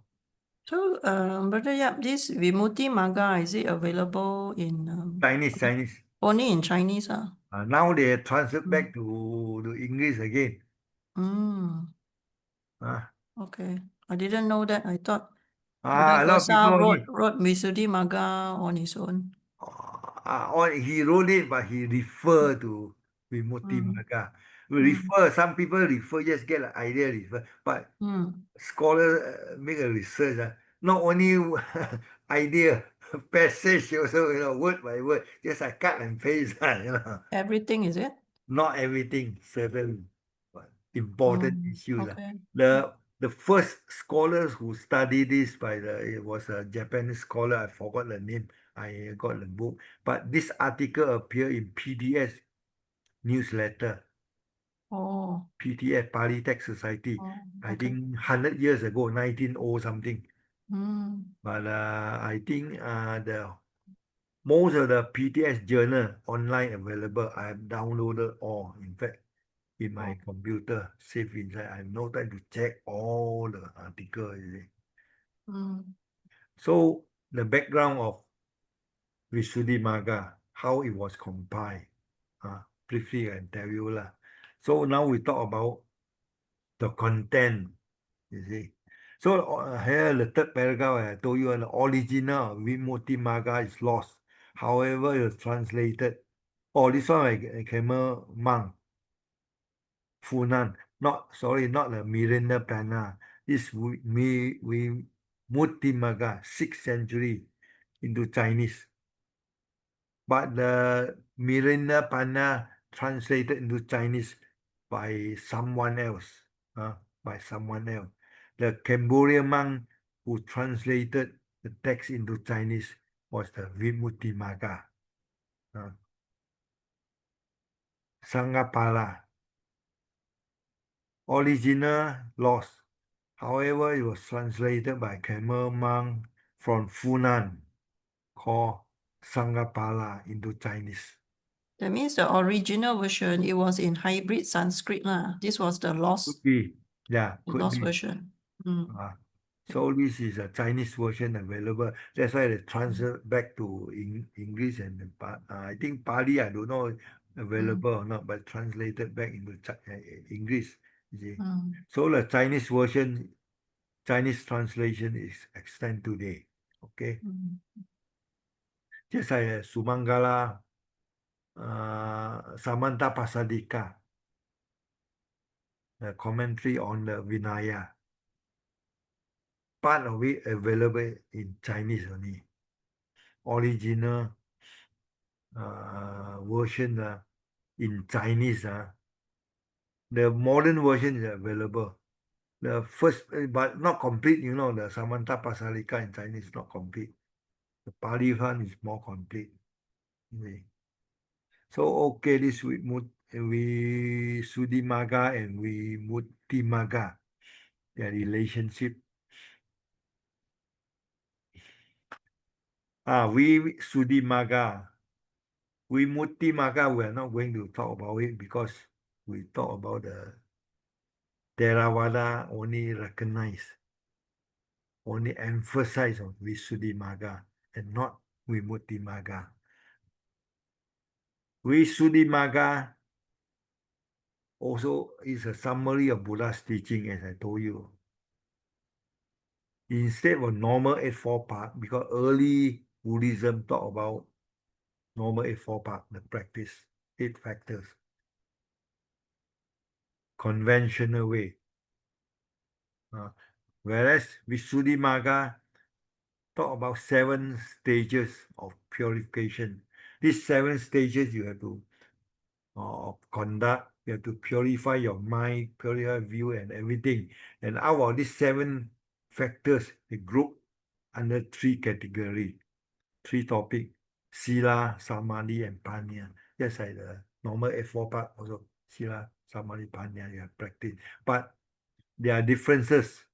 So, Brother Yap, this Vimuttimagga, is it available in Chinese. only in Chinese? Now they translate back to English again. Okay. I didn't know that. I thought A lot of people Buddhaghosa only. wrote Visuddhimagga on his own. Or he wrote it, but he referred to Vimuttimagga. Some people refer, just get an idea, refer. But scholars make a research, not only idea, passage also, word by word, just I cut and paste, Everything, is it? Not everything, certain important issues. Okay. The first scholars who studied this it was a Japanese scholar, I forgot the name, I got the book, but this article appeared in PTS newsletter, Oh. PTS, Pali Text Society, I Okay. think 100 years ago, 1900 something. Mm. But I think most of the PTS journal online available, I have downloaded all, in fact, in my computer, safe inside. I have no time to check all the article, you see. So the background of Visuddhimagga, how it was compiled, briefly I can tell you lah. So now we talk about the content, you see. So here the third paragraph I told you, the original Vimuttimagga is lost. However, it was translated. Oh, this one I came monk. Funan, not the Miranapana. This we Muttimaga, 6th century into Chinese. But the Miranapana translated into Chinese by someone else. The Cambodian monk who translated the text into Chinese was the Vimuttimaga. Sangapala. Original lost. However, it was translated by Khmer monk from Funan called Sangapala into Chinese. That means the original version, it was in hybrid Sanskrit lah. This was the Could lost be. Yeah, could be. version. So this is a Chinese version available. That's why they translate back to English and I think Pali, I don't know available or not, but translated back into English. You see. So the Chinese version, Chinese translation is extant today. Okay. Just like Sumangala, Samanta Pasadika. commentary on the Vinaya. Part of it available in Chinese only. Original version in Chinese. The modern version is available. The first, but not complete, the Samanta Pasalika in Chinese is not complete. The Pali one is more complete. Okay. So, okay, this we Sudimaga and we Mutimaga, their relationship. We Sudimaga. We Mutimaga, we are not going to talk about it because we talk about the Theravada only recognize, only emphasize on Visuddhimagga and not Vimuttimagga. Visuddhimagga also is a summary of Buddha's teaching, as I told you. Instead of normal Eightfold Path, because early Buddhism talk about normal Eightfold Path, the practice, 8 factors, conventional way. Whereas Visuddhimagga talk about 7 stages of purification. These 7 stages you have to of conduct, you have to purify your mind, purify view and everything. And out of these 7 factors, they group under 3 categories, 3 topics: Sila, Samadhi, and Panya. Just like the normal Eightfold Path also, Sila, Samadhi, Panya, you have practice. But there are differences.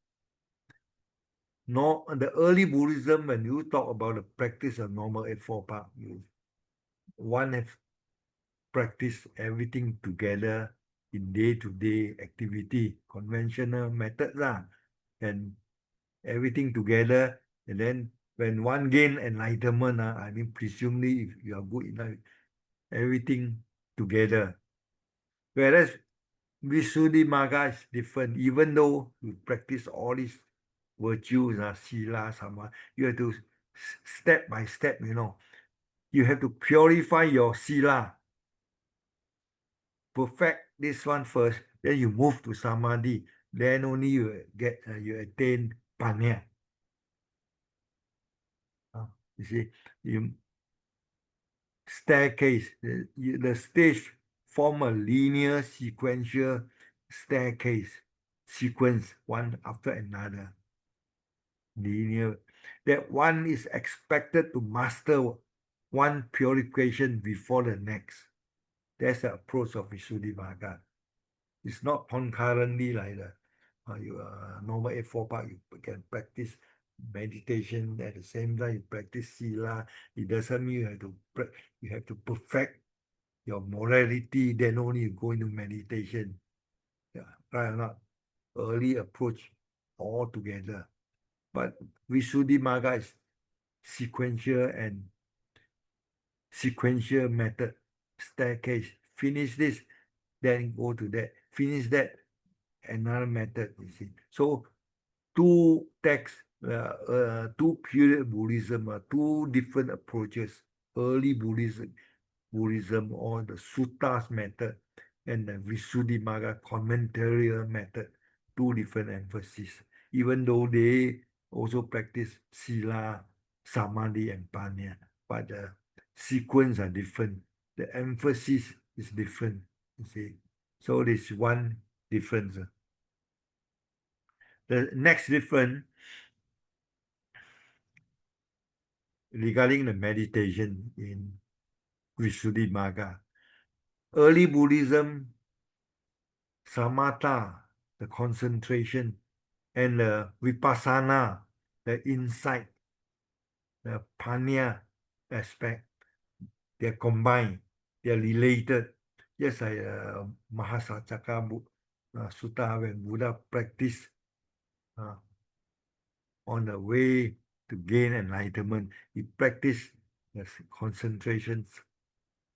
No, the early Buddhism, when you talk about the practice of normal Eightfold Path, one have practice everything together in day-to-day activity, conventional methods and everything together. And then when one gain enlightenment, I mean, presumably if you are good enough, everything together. Whereas Visuddhimagga is different. Even though you practice all these virtues, sila, sama, you have to step by step, you have to purify your sila, perfect this one first, then you move to samadhi, then only you get you attain panya. You see, you staircase, the stage form a linear sequential staircase, sequence one after another. Linear, that one is expected to master one purification before the next. That's the approach of Visuddhimagga. It's not concurrently like the normal Eightfold Path. You can practice meditation at the same time you practice sila. It doesn't mean you have to perfect your morality, then only you go into meditation. Yeah, right or not? Early approach all together. But Visuddhimagga is sequential method, staircase. Finish this, then go to that. Finish that, another method, you see. So 2 texts, 2 period Buddhism, 2 different approaches. Early Buddhism or the Suttas method and the Visuddhimagga commentarial method, 2 different emphasis. Even though they also practice Sila, Samadhi, and Panya, but the sequence are different. The emphasis is different, you see. So this is one difference. The next difference regarding the meditation in Visuddhimagga. Early Buddhism, samatha, the concentration, and the vipassana, the insight, the panya aspect, they're combined, they're related. Just like Mahasacaka Sutta, when Buddha practiced on the way to gain enlightenment, he practiced the concentrations,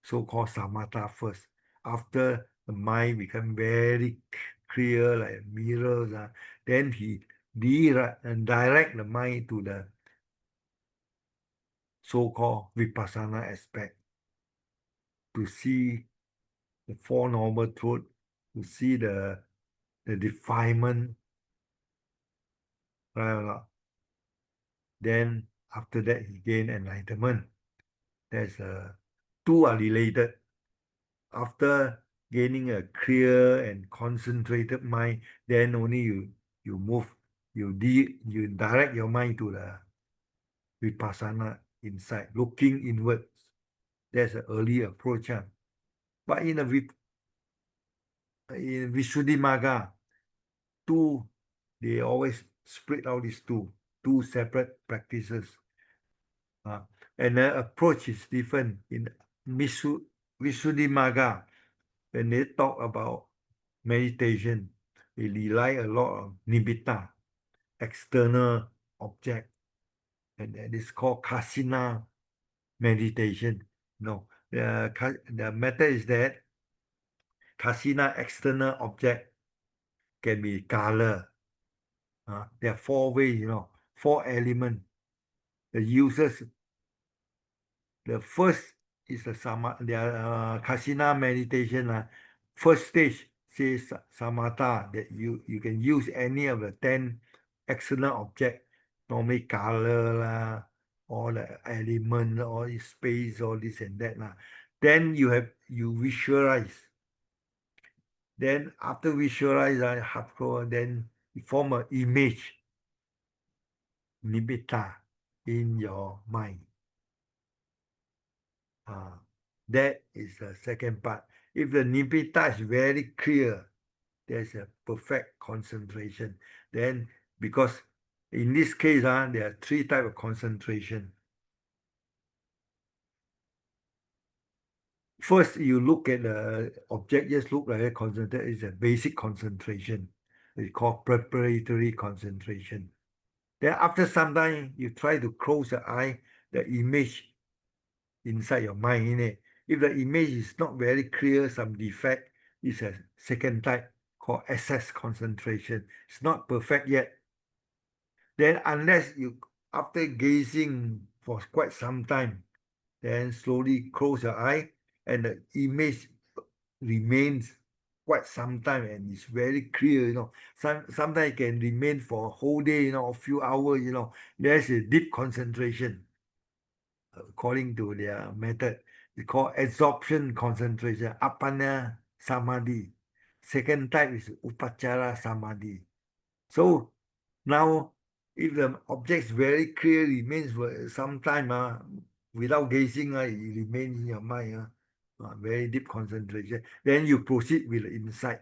so-called samatha first. After the mind become very clear like mirrors, then he direct the mind to the so-called vipassana aspect, to see the Four Noble Truths, to see the the defilement, right or not? Then after that, he gained enlightenment. There's two are related. After gaining a clear and concentrated mind, then only you move, you direct your mind to the vipassana inside, looking inwards. That's an early approach. But in Visuddhimagga, they always split out these two separate practices. And the approach is different. In Visuddhimagga, when they talk about meditation, they rely a lot on nimitta, external object, and that is called kasina meditation. No, the method is that kasina external object can be color. There are four ways, 4 elements. The users, the first is the kasina meditation. First stage says samatha, that you can use any of the 10 external object, normally color lah, all the element, all the space, all this and that lah. Then you visualize. Then after visualize, then you form an image, nimitta, in your mind. That is the second part. If the nimitta is very clear, there's a perfect concentration. Then, because in this case, there are 3 types of concentration. First, you look at the object, just look like a concentrate, is a basic concentration. It's called preparatory concentration. Then after some time, you try to close your eye, the image inside your mind in it. If the image is not very clear, some defect, it's a second type called excess concentration. It's not perfect yet. Then unless you, after gazing for quite some time, then slowly close your eye and the image remains quite some time and it's very clear. Sometimes it can remain for a whole day, a few hours, there's a deep concentration. According to their method, it's called absorption concentration, appana samadhi. Second type is upachara samadhi. So now, if the object is very clear, remains for some time, without gazing, it remains in your mind, very deep concentration. Then you proceed with the insight.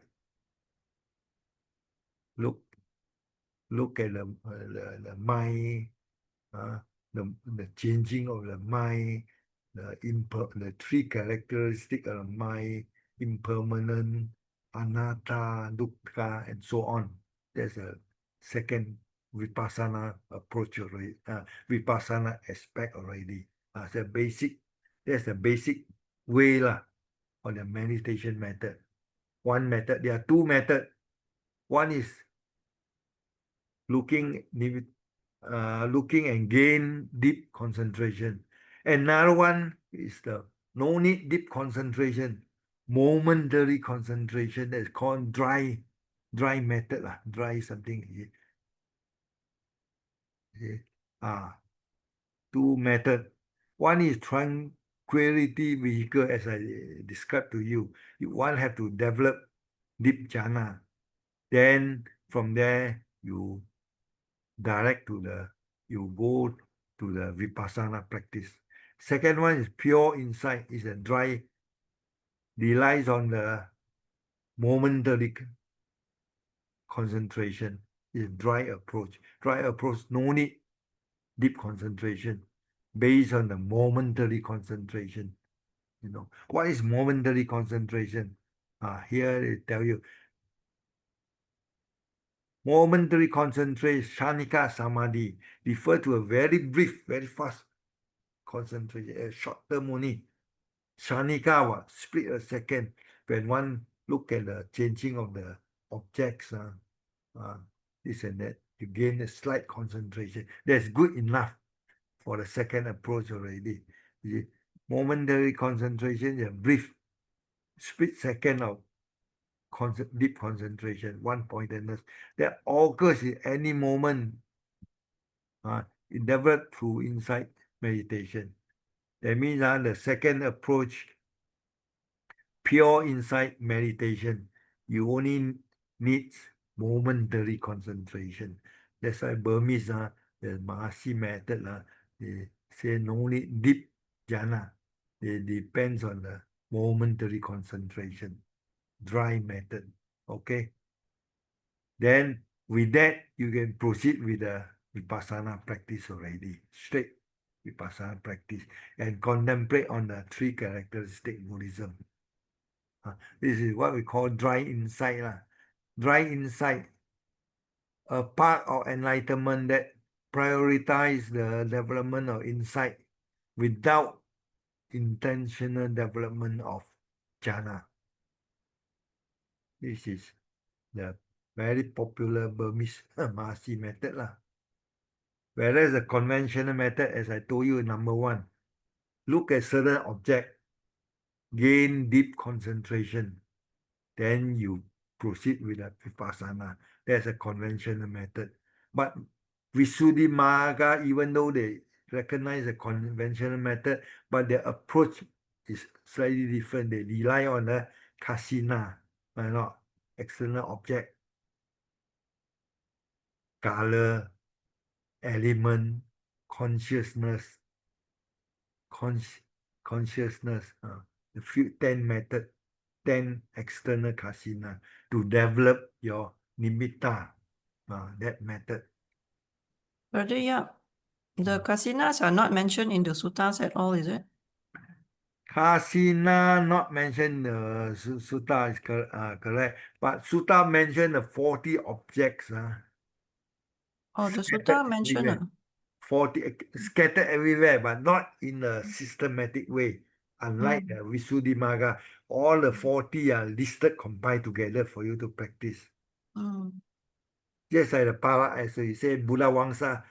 Look at the mind, the changing of the mind, the 3 characteristics of the mind: impermanent, anatta, dukkha, and so on. That's a second vipassana approach already, vipassana aspect already. That's the basic way lah of the meditation method. One method, there are 2 methods. One is looking and gain deep concentration. Another one is the no need deep concentration, momentary concentration. That's called dry method lah. Dry something. Okay. 2 method. One is tranquility vehicle, as I described to you. One have to develop deep jhana. Then from there you you go to the vipassana practice. Second one is pure insight, is a dry, relies on the momentary concentration, is dry approach. Dry approach, no need deep concentration, based on the momentary concentration. What is momentary concentration? Here they tell you. Momentary concentration, Kshanika Samadhi, refer to a very brief, very fast concentration, a short term only. Kshanika, split a second, when one look at the changing of the objects, this and that, you gain a slight concentration. That's good enough for the second approach already. Momentary concentration, a brief, split second of deep concentration, one-pointedness that occurs in any moment. It developed through insight meditation. That means the second approach, pure insight meditation, you only need momentary concentration. That's why Burmese, the Mahasi method, they say no need deep jhana. It depends on the momentary concentration, dry method. Okay. Then with that, you can proceed with the Vipassana practice already, straight Vipassana practice, and contemplate on the three characteristic Buddhism. This is what we call dry insight. Dry insight, a part of enlightenment that prioritize the development of insight without intentional development of jhana. This is the very popular Burmese Mahasi method. Whereas the conventional method, as I told you, number one, look at certain object, gain deep concentration, then you proceed with the Vipassana. That's a conventional method. But Visuddhimagga, even though they recognize the conventional method, but their approach is slightly different. They rely on the kasina, not external object, color, element, consciousness, consciousness, the few 10 method, 10 external kasina to develop your nimitta, that method. Brother Yap, the kasinas are not mentioned in the suttas at all, is it? Kasina not mentioned sutta is correct, but sutta mentioned the 40 objects Oh, the scattered sutta mentioned. everywhere. 40 scattered everywhere, but not in a systematic way. Unlike the Visuddhimagga, all the 40 are listed, combined together for you to practice. Just like the para, as you say, Buddha Wangsa,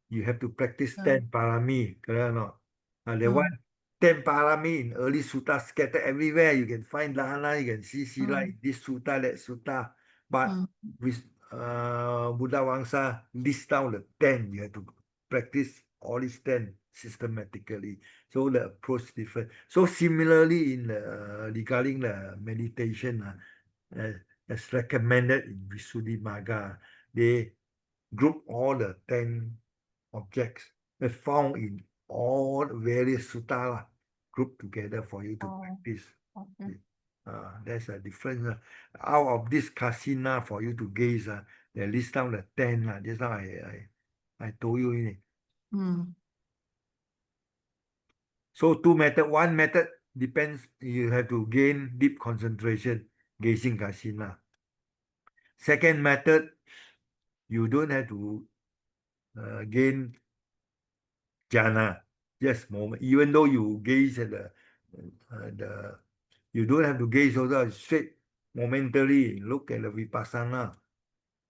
you have to practice 10 parami, correct or not? The one 10 parami in early sutta scattered everywhere. You can find dharana, you can see sila in this sutta, that sutta. But with Buddha Wangsa list down the 10. You have to practice all these 10 systematically. So the approach different. So similarly in regarding the meditation, as recommended in Visuddhimagga, they group all the 10 objects found in all various sutta grouped together for you to practice. Okay. There's a difference. Out of this kasina for you to gaze, they list down the 10. Just now I told you in it. So two method. One method depends, you have to gain deep concentration, gazing kasina. Second method, you don't have to gain jhana, just moment. Even though you gaze at the you don't have to gaze also, straight momentarily look at the vipassana,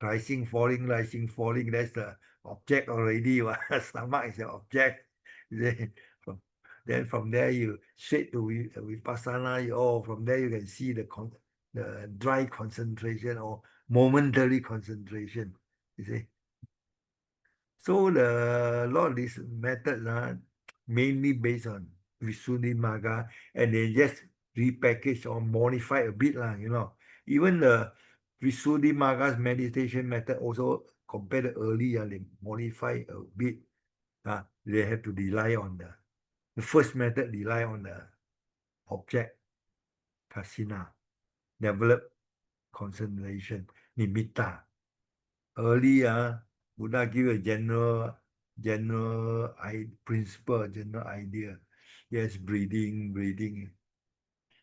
rising, falling, rising, falling. That's the object already. Stomach is the object. Then from there you straight to vipassana. From there you can see the dry concentration or momentary concentration. You see. So a lot of these methods are mainly based on Visuddhimagga, and they just repackage or modify a bit, Even the Visuddhimagga's meditation method also compared to early, they modify a bit. They have to rely on the first method, rely on the object, kasina, develop concentration, nimitta. Early, Buddha give a general principle, general idea. Yes, breathing.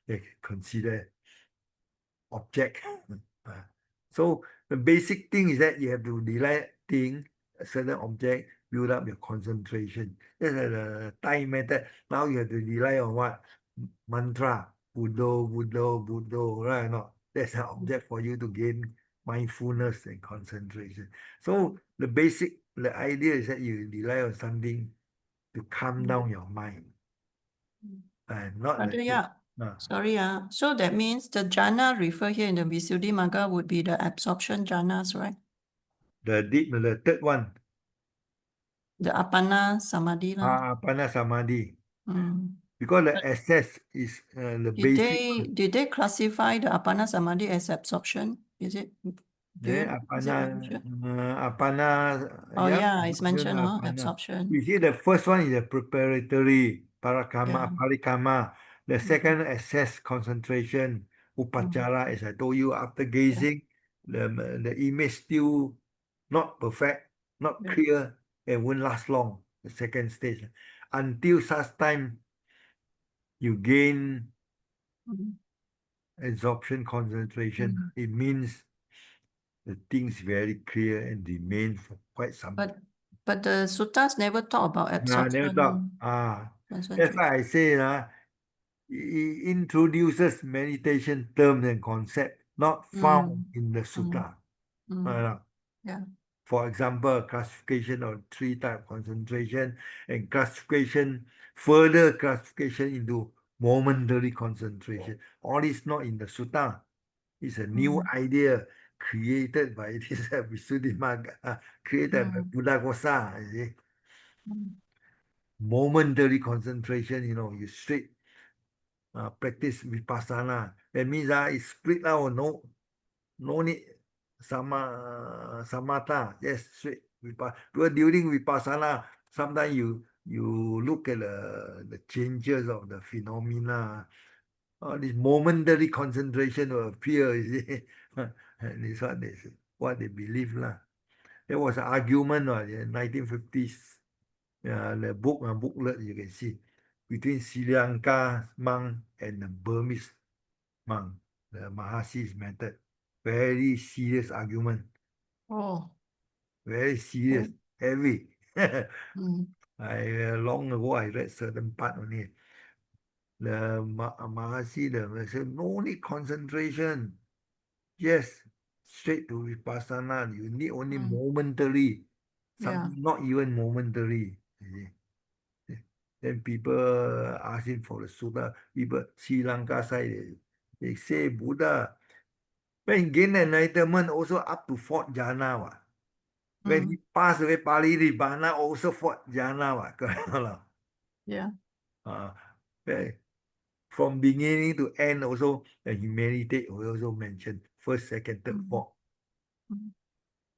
They consider object. So the basic thing is that you have to rely a certain object, build up your concentration. That's the Thai method. Now you have to rely on what? Mantra. Buddho, right or not? That's an object for you to gain mindfulness and concentration. So the idea is that you rely on something to calm down your mind. And not Brother like Yap, Ah, Sorry, so that means the jhana referred here in the Visuddhimagga would be the absorption jhanas, right? the third one, The Appana Samadhi lah. Apana Samadhi. Mm. Because the But access is the Did basic they one. did they classify the Appana Samadhi as absorption? Is it is it Apana, mentioned? Oh yeah, yeah, it's absorption, mentioned, Apana. absorption. You see, the first one is the preparatory, Yeah. parikama. The Mm, second, assess concentration, mm, upachara, as I told you, after yeah, gazing, the image still not perfect, not yeah. clear, and won't last long, the second stage. Until such time you gain Mm, absorption concentration, mm. it means the things very clear and remain for quite some. But but the suttas never talk about Nah, never talk. absorption That's concentration. why I say he introduces meditation terms and concept not found Mm, in the mm, sutta. mm. Uh, Yeah. for example, classification of three type concentration and further classification into momentary concentration. All is not in the sutta. It's a new Mm, idea created by this Visuddhimagga, created by mm, Buddha Gosa. You see, mm, momentary concentration. You straight practice vipassana. That means it's split out. No need samatha. Yes, straight vipassana. Because during vipassana, sometimes you look at the changes of the phenomena. This momentary concentration will appear, you see. And this what they believe lah. There was an argument in 1950s. The booklet you can see between Sri Lanka monk and the Burmese monk, the Mahasi's method. Very serious argument, Oh. very serious, Oh. heavy. Mm, Long ago I read certain part only. The Mahasi, they said no need concentration. Yes, straight to Vipassana. You need only mm. momentary, Yeah. something not even momentary. You see. Then people asking for the Sutta. People Sri Lanka side, they say Buddha, when he gained enlightenment, also up to fourth jhana. What. When he Mm, passed away, Parinibbana also fourth jhana. What. Correct or not? yeah. Uh, eh, from beginning to end also, the humanity we also mentioned first, second, third, Mm, fourth. mm,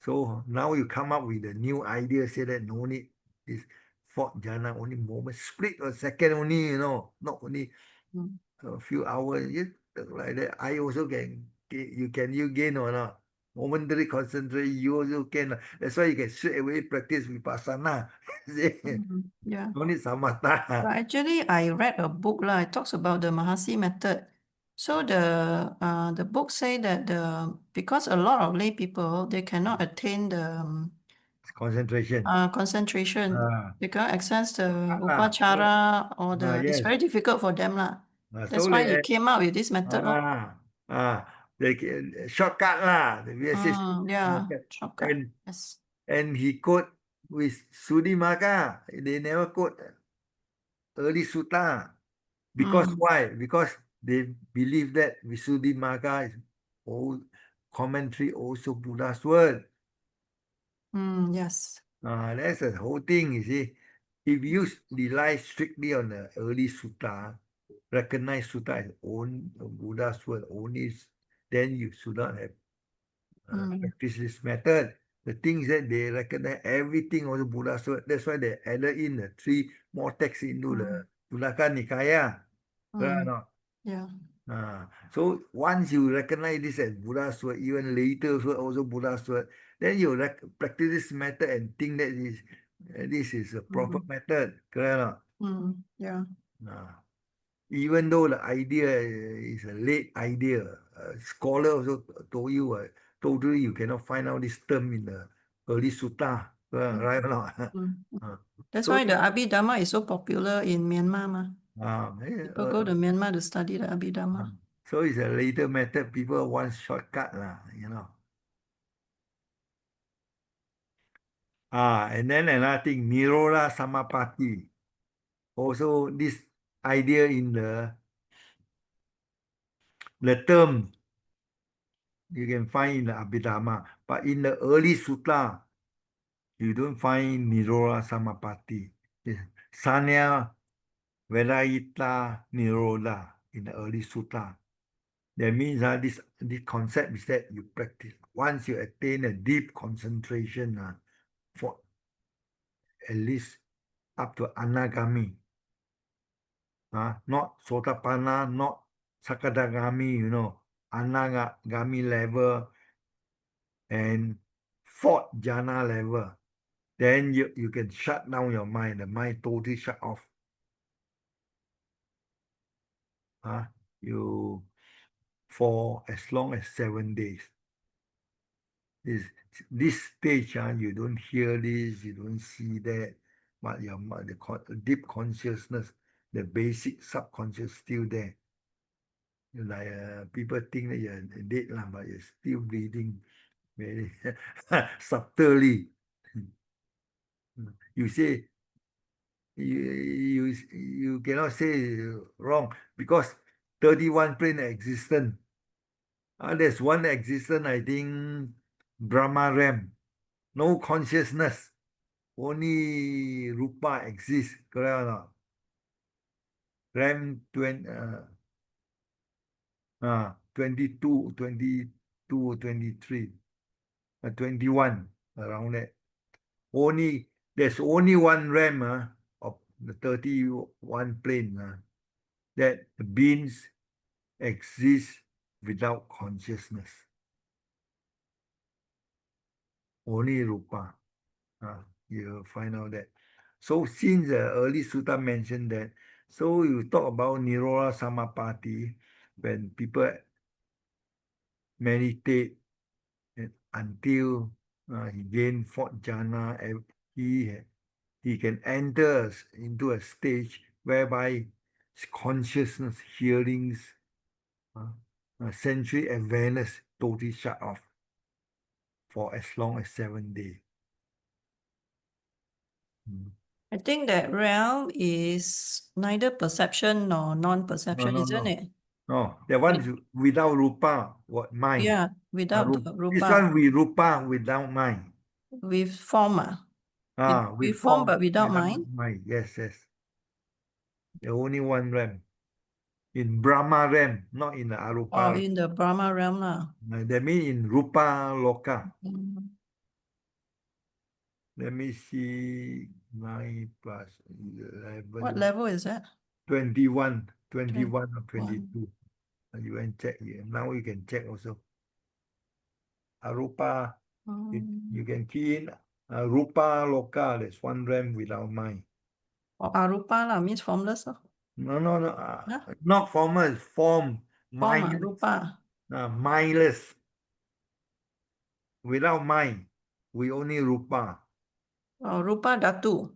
So now you come up with a new idea, say that no need this fourth jhana, only moment, split a second only, not only mm, a few hours, just like that. I also you gain or not? Momentary concentration, you also can. That's why you can straight away practice vipassana. See? yeah. No need samatha. But actually, I read a book lah. It talks about the Mahasi method. So the book say that because a lot of lay people they cannot attain the Concentration. concentration. Ah, They cannot access the so, upachara or it's yes. very difficult for them lah. So That's why he came up with this method lor. ah, they shortcut lah. We say Yeah, shortcut. shortcut. And Yes. and he quote with Sudimaka. They never quote early sutta. Because Mm, why? Because they believe that Visuddhimagga is old commentary also Buddha's word. yes. That's the whole thing, you see. If you rely strictly on the early sutta, recognize sutta as own Buddha's word only, then you should not have Mm, practiced this method. The things that they recognize everything also Buddha's word. That's why they added in the three more texts into the mm, Tulaka Nikaya. Correct or mm, not? yeah. So once you recognize this as Buddha's word, even later also Buddha's word, then you practice this method and think that this is a proper Mm, method. Correct or not? yeah. Uh, Even though the idea is a late idea, a scholar also told you, totally you cannot find out this term in the early sutta. Mm, Right or not? mm. Uh, That's so, why the Abhidhamma is so popular in Myanmar, ma. eh, People go to Myanmar to study the Abhidhamma. so it's a later method. People want shortcut lah. And then another thing, Niroda Samapatti. Also, this idea in the the term you can find in the Abhidhamma, but in the early sutta, you don't find Nirodha Samapatti. It's Sanya Vedayita Nirodha in the early sutta. That means this concept is that you practice once you attain a deep concentration for at least up to Anagami, not Sotapanna, not Sakadagami, Anagami level and fourth jhana level. Then you can shut down your mind, the mind totally shut off. You for as long as 7 days. This stage, you don't hear this, you don't see that, but the deep consciousness, the basic subconscious still there. Like people think that you're dead, but you're still breathing very subtly. You say you cannot say wrong because 31 plane existent. There's one existent, I think, Brahma Ram. No consciousness. Only Rupa exists. Correct or not? Ram 22, 22, 23, 21, around that. There's only one Ram of the 31 plane that the beings exist without consciousness. Only Rupa. You find out that. So since the early sutta mentioned that, so you talk about Nirodha Samapatti, when people meditate until he gain fourth jhana, he can enter into a stage whereby his consciousness, hearings, sensory awareness totally shut off for as long as 7 days. I think that realm is neither perception nor non-perception, isn't it? No, that one is without rupa, what mind? Yeah, without the This rupa, one with rupa without mind. with form. With With form but without mind. mind. Yes. The only one realm. In Brahma realm, not in the Arupa. Or in the Brahma realm. That means in Rupa Loka. Mm. Let me see. 9 plus 11. What level is that? 21 or 22. 21. You can check here. Now you can check also. Arupa, you can key in Rupa Loka. There's one realm without mind. Or arupa means formless. No. Huh? Not formal, form. Form, Mind. rupa. Mindless. Without mind. We only Rupa. Rupa Dhatu.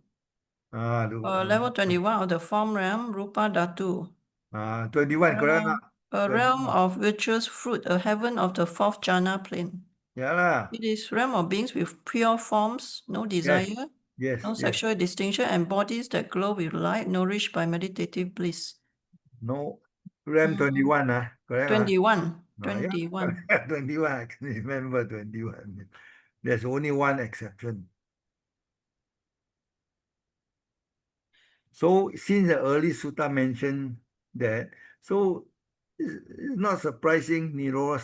Level 21 of the form realm, Rupa Dhatu. 21, correct? A realm of virtuous fruit, a heaven of the fourth jhana plane. Yeah lah. It is realm of beings with pure forms, no desire, Yes. no sexual distinction, and bodies that glow with light, nourished by meditative bliss. No, RAM 21, correct? 21. Yeah, 21. 21, I can remember 21. There's only one exception. So since the early sutta mentioned that, so it's not surprising Nirodha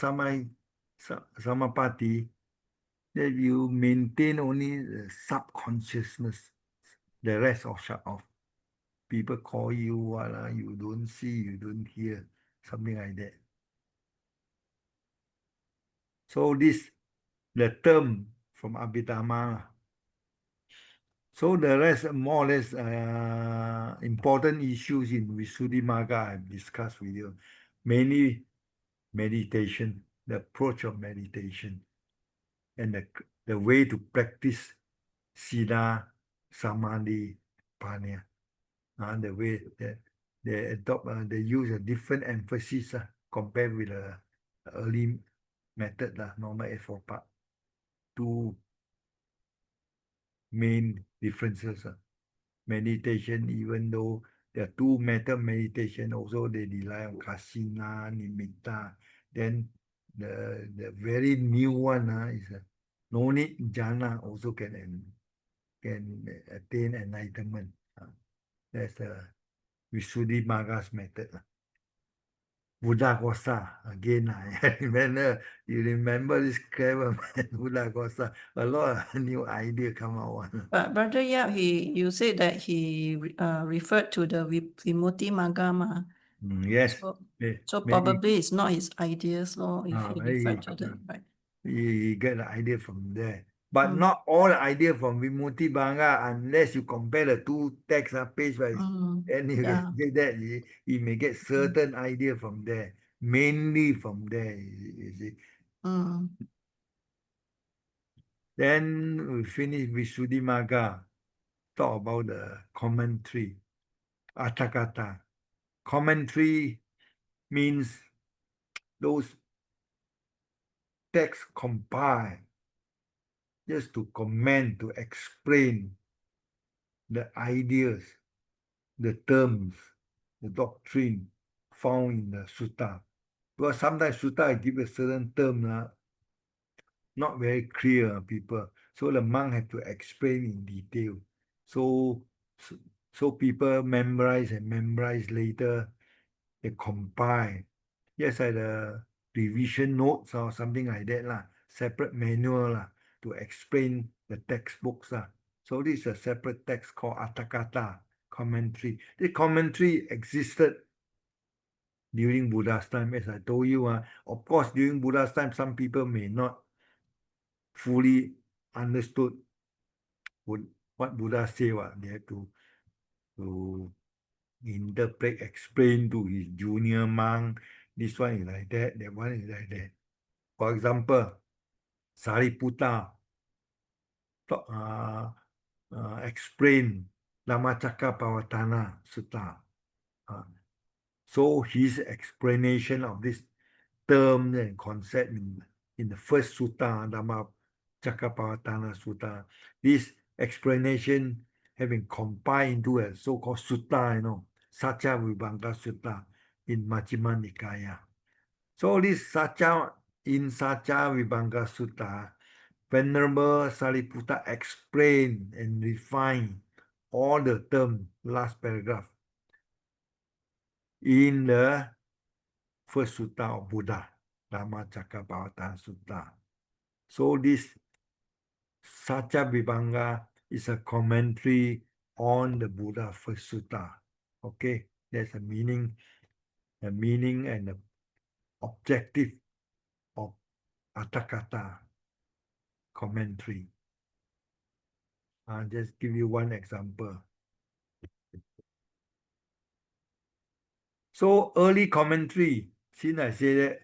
Samapatti that you maintain only the subconsciousness, the rest all shut off. People call you what, you don't see, you don't hear, something like that. So the term from Abhidhamma. So the rest, more or less, important issues in Visuddhimagga I've discussed with you. Mainly meditation, the approach of meditation, and the way to practice Sila, Samadhi, Panya. The way that they adopt, they use a different emphasis compared with the early method, normal 8-4 part. Two main differences. Meditation, even though there are two method meditation also they rely on Kasina, Nimitta. Then the very new one is no need jhana also can attain enlightenment. That's Visuddhimagga's method. Buddhaghosa again. I remember you remember this clever man Buddhaghosa. A lot of new idea come out one. But Brother Yap, you said that he referred to the Vimuttimagga ma. Yes, So maybe probably it's not his ideas, or if he referred to the right. he get the idea from there. But Mm. not all the idea from Vimuttimagga unless you compare the two texts page by then you Yeah. can say that he may get certain idea from there, mainly from there, you see. Mm. Then we finish Visuddhimagga, talk about the commentary, Atthakatha. Commentary means those texts compiled just to comment, to explain the ideas, the terms, the doctrine found in the sutta. Because sometimes sutta give a certain term, not very clear, people. So the monk have to explain in detail. So, so, so people memorize and memorize later, they compile. Just like the revision notes or something like that, separate manual to explain the textbooks. So this is a separate text called Atthakatha, commentary. The commentary existed during Buddha's time, as I told you. Of course, during Buddha's time, some people may not fully understood what Buddha said. They have to interpret, explain to his junior monk. This one is like that one is like that. For example, Sariputta explain Dhammacakkappavattana Sutta. So his explanation of this term and concept in the first sutta, Dhammacakkappavattana Sutta, this explanation have been compiled into a so-called sutta, Satya Vibhanga Sutta in Majjhima Nikaya. So this in Satya Vibhanga Sutta, Venerable Sariputta explained and refined all the terms, last paragraph, in the first sutta of Buddha, Dhammacakkappavattana Sutta. So this Satya Vibhanga is a commentary on the Buddha first sutta. Okay, there's a meaning and the objective of Atthakatha commentary. I'll just give you one example. So early commentary, since I say that,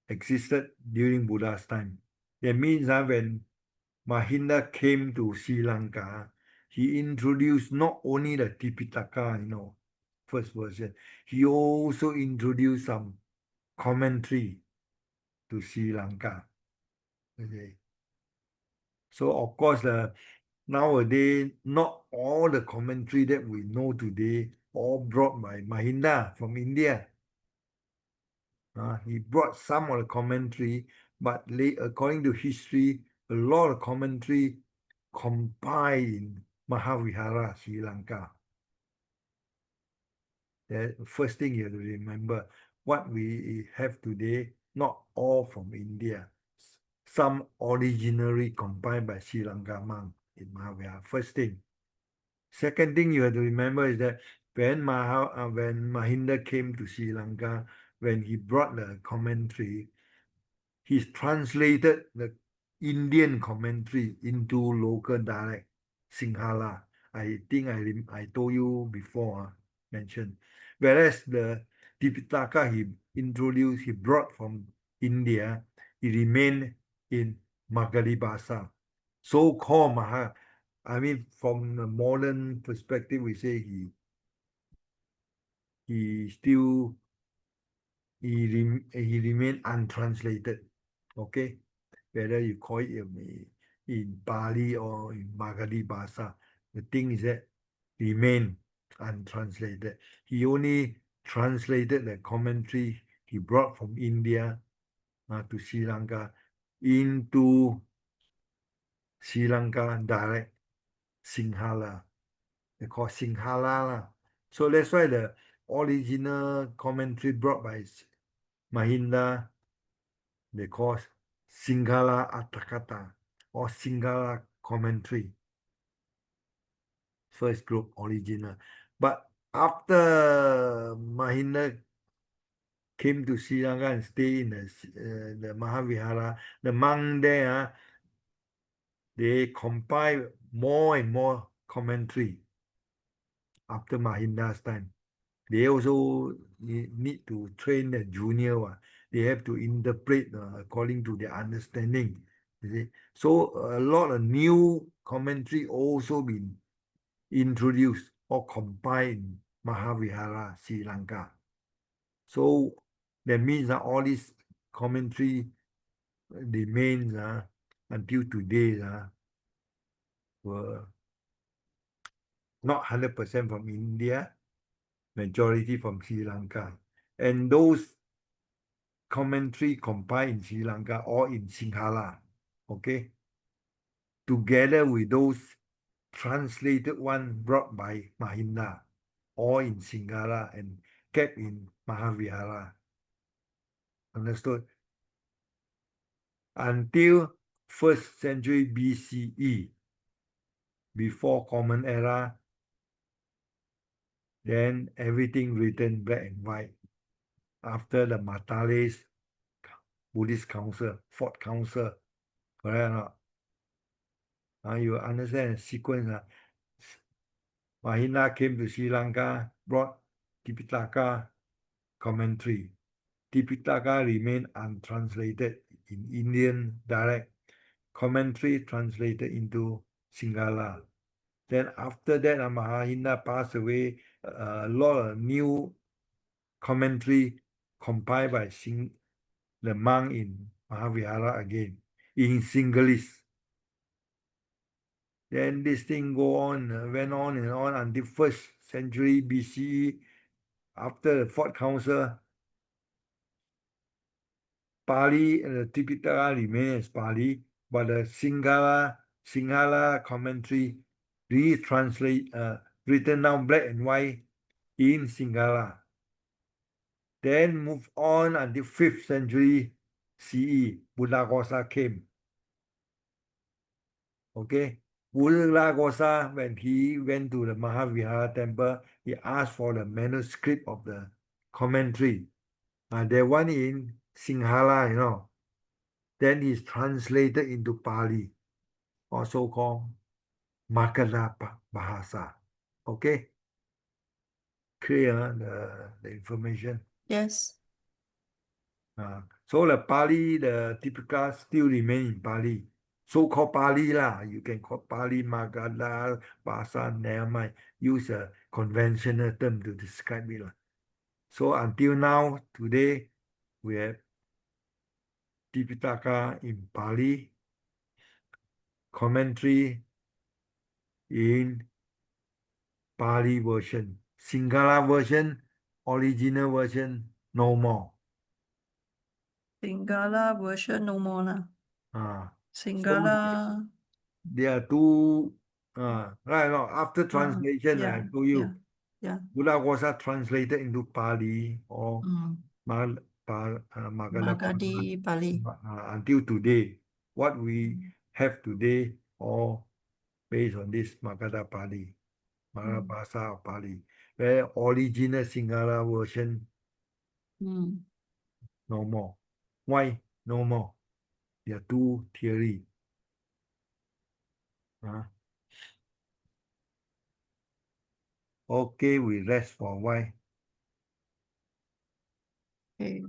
existed during Buddha's time. That means when Mahinda came to Sri Lanka, he introduced not only the Tipitaka, first version, he also introduced some commentary to Sri Lanka. Okay. So of course, nowadays, not all the commentary that we know today all brought by Mahinda from India. He brought some of the commentary, but according to history, a lot of commentary compiled in Mahavihara, Sri Lanka. The first thing you have to remember, what we have today, not all from India. Some originally compiled by Sri Lanka monk in Mahavihara. First thing. Second thing you have to remember is that when Mahinda came to Sri Lanka, when he brought the commentary, he's translated the Indian commentary into local dialect, Sinhala. I think I told you before, mentioned. Whereas the Tipitaka he brought from India, he remained in Magadhi Bhasa. So-called from the modern perspective, we say he still he remained untranslated. Okay, whether you call it in Bali or in Magadhi Bhasa, the thing is that remain untranslated. He only translated the commentary he brought from India to Sri Lanka into Sri Lanka dialect, Sinhala. They call Sinhala lah. So that's why the original commentary brought by Mahinda, they call Sinhala Atakata or Sinhala commentary. First group original. But after Mahinda came to Sri Lanka and stayed in the Mahavihara, the monk there, they compiled more and more commentary after Mahinda's time. They also need to train the junior one. They have to interpret according to their understanding. You see? So a lot of new commentary also been introduced or compiled in Mahavihara, Sri Lanka. So that means that all this commentary remains until today were not 100% from India, majority from Sri Lanka. And those commentary compiled in Sri Lanka or in Sinhala, okay, together with those translated one brought by Mahinda or in Sinhala and kept in Mahavihara. Understood? Until 1st century BCE, before Common Era, then everything written black and white. After the Matales Buddhist Council, Fourth Council, correct or not? Now you understand the sequence. Mahinda came to Sri Lanka, brought Tipitaka commentary. Tipitaka remained untranslated in Indian dialect. Commentary translated into Sinhala. Then after that, Mahinda passed away. A lot of new commentary compiled by the monk in Mahavihara again in Sinhalese. Then this thing went on and on until 1st century BCE. After the Fourth Council, Pali and the Tipitaka remain as Pali, but the Sinhala commentary written down black and white in Sinhala. Then move on until 5th century CE, Buddhaghosa came. Okay, Buddhaghosa, when he went to the Mahavihara temple, he asked for the manuscript of the commentary. That one in Sinhala, you know. Then it's translated into Pali, also called Magadha Bahasa. Okay? Clear the information? Yes. So the Pali, the typical still remain in Pali. So-called Pali lah. You can call Pali, Magadha, Bahasa, never mind. Use a conventional term to describe it. So until now, today, we have Tipitaka in Pali, commentary in Pali version. Sinhala version, original version, no more. Sinhala version no more lah. So Sinhala. there are two, right now, after translation, I Yeah. told you, Yeah. Buddhaghosa translated into Pali or Magadha Magadhi Pali. until today. What we have today, all based on this Magadha Pali, Magadha Bahasa of Pali, where original Sinhala version no more. Why no more? There are two theory. Okay, we rest for a while. Okay.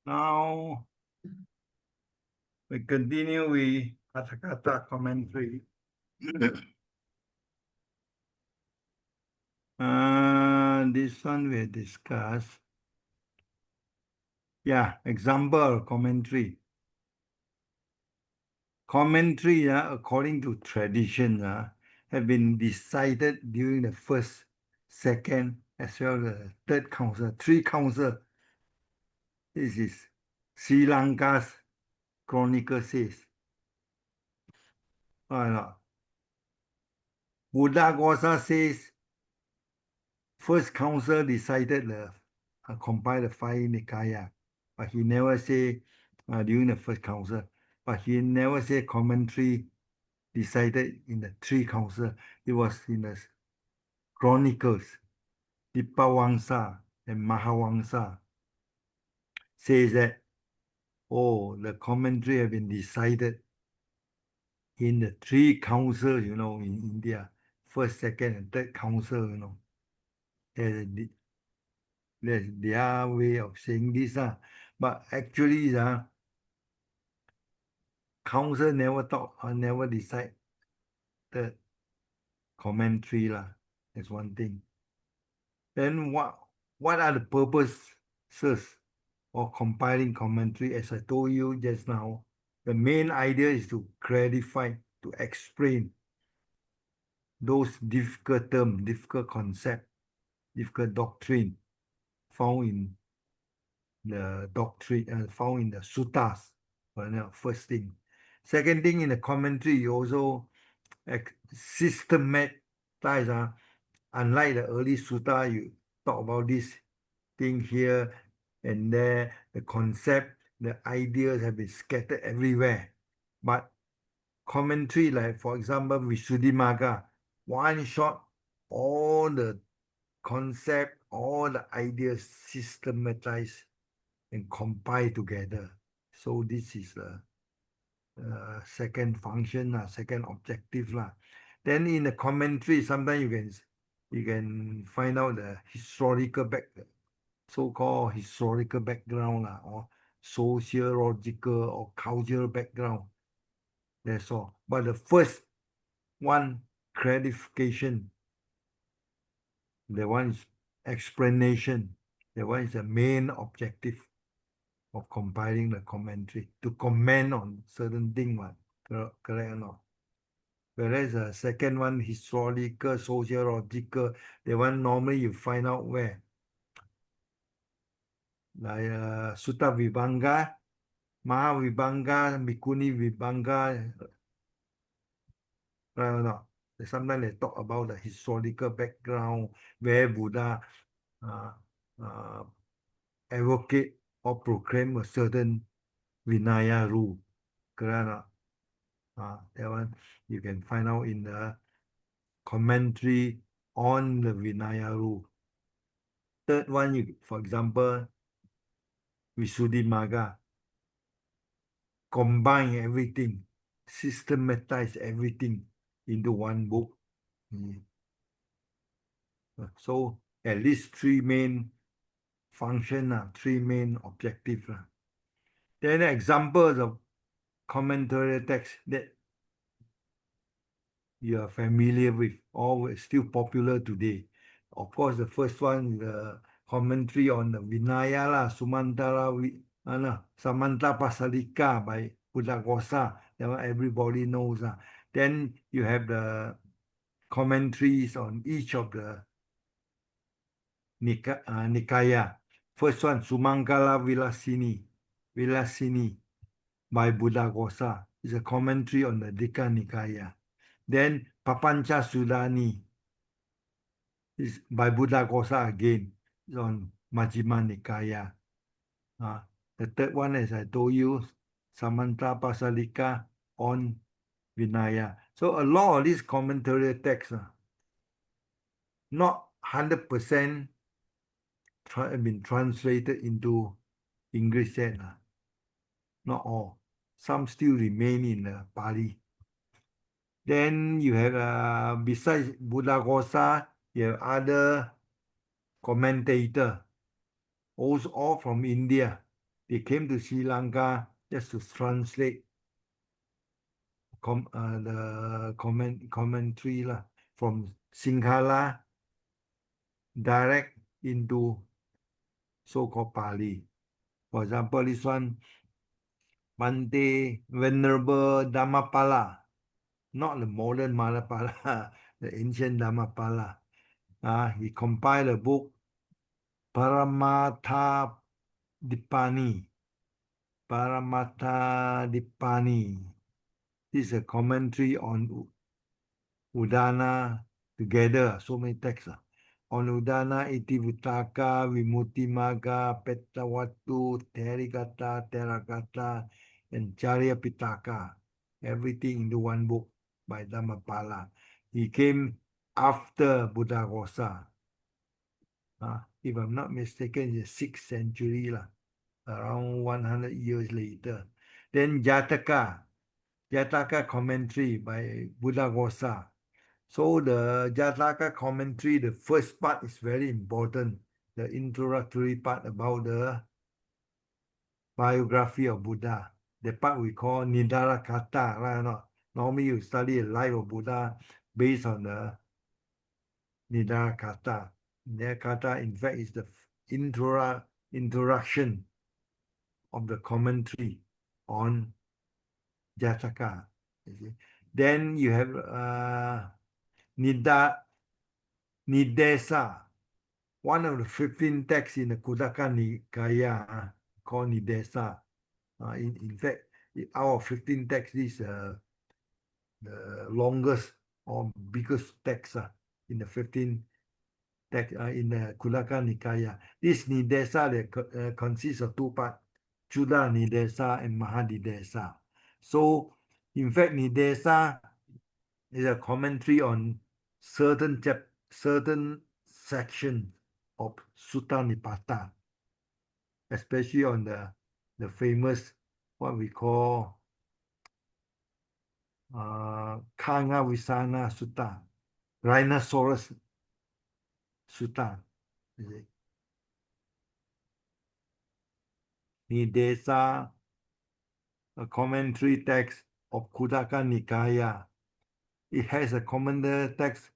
Now we continue with kata-kata commentary. This one we discuss. Yeah, example commentary. commentary, according to tradition, have been decided during the first, second, as well as the third council, three council. This is Sri Lanka's chronicle says. Buddhaghosa says first council decided compile the five Nikaya, but he never say during the first council, but he never say commentary decided in the three council. It was in the chronicles. Dipawangsa and Mahawangsa says that, oh, the commentary have been decided in the three councils, in India, first, second, and third council, There's their way of saying this. But actually, council never talk or never decide the commentary. That's one thing. Then what are the purposes of compiling commentary? As I told you just now, the main idea is to clarify, to explain those difficult terms, difficult concept, difficult doctrine found in the doctrine, found in the suttas. First thing. Second thing, in the commentary, you also systematize. Unlike the early sutta, you talk about this thing here and there, the concept, the ideas have been scattered everywhere. But commentary, like for example, Visuddhimagga, one shot, all the concept, all the ideas systematized and compiled together. So this is the second function, second objective. Then in the commentary, sometimes you can find out the historical so-called historical background, or sociological or cultural background. That's all. But the first one, clarification, the one is explanation, the one is the main objective of compiling the commentary, to comment on certain thing, correct or not? Whereas the second one, historical, sociological, the one normally you find out where? Like Sutta Vibhanga, Mahavibhanga, Mikuni Vibhanga, right or not? Sometimes they talk about the historical background where Buddha uh, uh, advocate or proclaim a certain Vinaya rule, correct or not? That one you can find out in the commentary on the Vinaya rule. Third one, for example, Visuddhimagga, combine everything, systematize everything into one book. So at least three main functions, three main objectives. Then examples of commentary text that you are familiar with, or still popular today. Of course, the first one, the commentary on the Vinaya, Samanta Pasalika by Buddhaghosa. That one everybody knows. Then you have the commentaries on each of the Nikaya. First one, Sumangala Vilasini by Buddhaghosa. Is a commentary on the Dika Nikaya. Then Papancha Sudani is by Buddhaghosa again. It's on Majjhima Nikaya. The third one, as I told you, Samanta Pasalika on Vinaya. So a lot of these commentary texts, not 100% have been translated into English yet. Not all. Some still remain in Pali. Then you have, besides Buddhaghosa, you have other commentator, also all from India. They came to Sri Lanka just to translate the commentary from Sinhala direct into so-called Pali. For example, this one, Bante Venerable Dhammapala, not the modern Malapala, the ancient Dhammapala. He compiled a book, Paramattha Dipani. Paramattha Dipani. This is a commentary on Udana together, so many texts. On Udana, Itivuttaka, Vimuttimagga, Pettawattu, Therigata, Theravada, and Charyapitaka. Everything into one book by Dhammapala. He came after Buddhaghosa. If I'm not mistaken, in the 6th century, around 100 years later. Then Jataka commentary by Buddhaghosa. So the Jataka commentary, the first part is very important. The introductory part about the biography of Buddha. The part we call Nidarakata, right or not? Normally you study the life of Buddha based on the Nidarakata. Nidarakata, in fact, is the introduction of the commentary on Jataka. Then you have Nidesa, one of the 15 texts in the Khuddaka Nikaya called Nidesa. In fact, out of 15 texts, this is the longest or biggest text in the 15 text in the Khuddaka Nikaya. This Nidesa consists of two parts, Chuda Nidesa and Mahadidesa. So, in fact, Nidesa is a commentary on certain section of Sutta Nipata, especially on the famous, what we call Kanga Visana Sutta, Rhinoceros Sutta. Nidesa, a commentary text of Khuddaka Nikaya. It has a commentary text.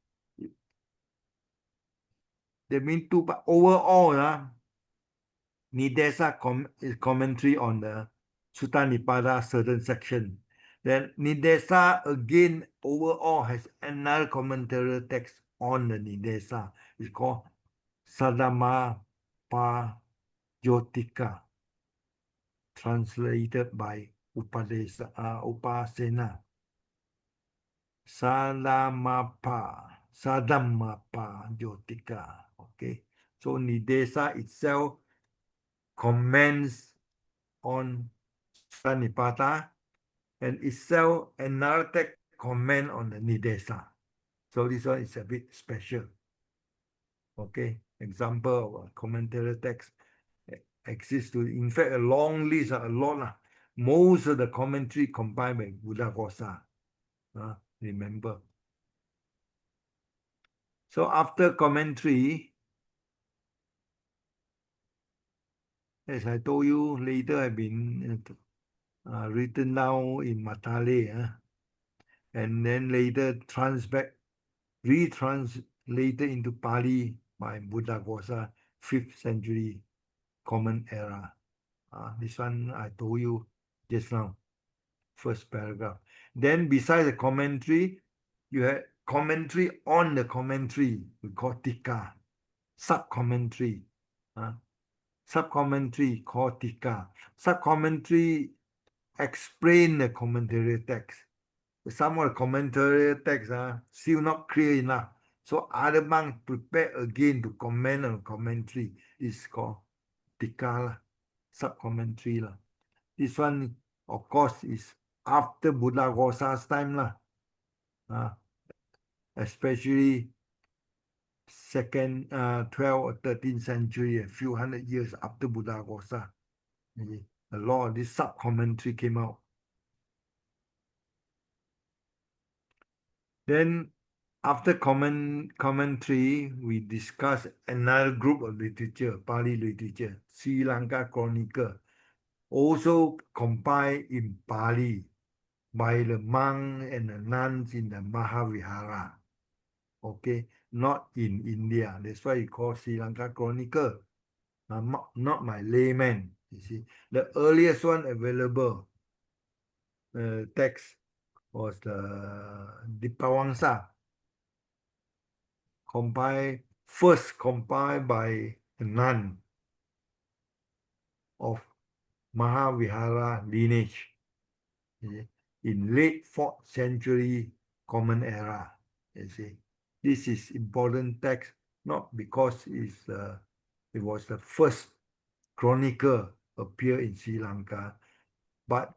They mean two, but overall, Nidesa is commentary on the Sutta Nipada certain section. Then Nidesa again overall has another commentary text on the Nidesa. It's called Sadama Jotika, translated by Upasena. Sadamapa Jotika. Okay, so Nidesa itself comments on Sutta Nipata and itself another text comment on the Nidesa. So this one is a bit special. Okay, example of a commentary text exists to, in fact, a long list, a lot. Most of the commentary compiled by Buddhaghosa. Remember. So after commentary, as I told you, later have been written down in Matale, and then later retranslated into Pali by Buddhaghosa, 5th century Common Era. This one I told you just now, first paragraph. Then besides the commentary, you have commentary on the commentary, we call Tika, sub-commentary. Sub-commentary called Tika. Sub-commentary explain the commentary text. Some of the commentary text still not clear enough. So other monks prepare again to comment on commentary. It's called Tika, sub-commentary. This one, of course, is after Buddhaghosa's time. Especially 12th or 13th century, a few hundred years after Buddhaghosa. A lot of this sub-commentary came out. Then after commentary, we discuss another group of literature, Pali literature, Sri Lanka Chronicle, also compiled in Pali by the monks and the nuns in the Mahavihara. Okay, not in India. That's why you call Sri Lanka Chronicle. Not my layman, you see. The earliest one available text was the Dipawangsa, first compiled by a nun of Mahavihara lineage in late 4th century Common Era. You see, this is important text not because it was the first chronicle appear in Sri Lanka, but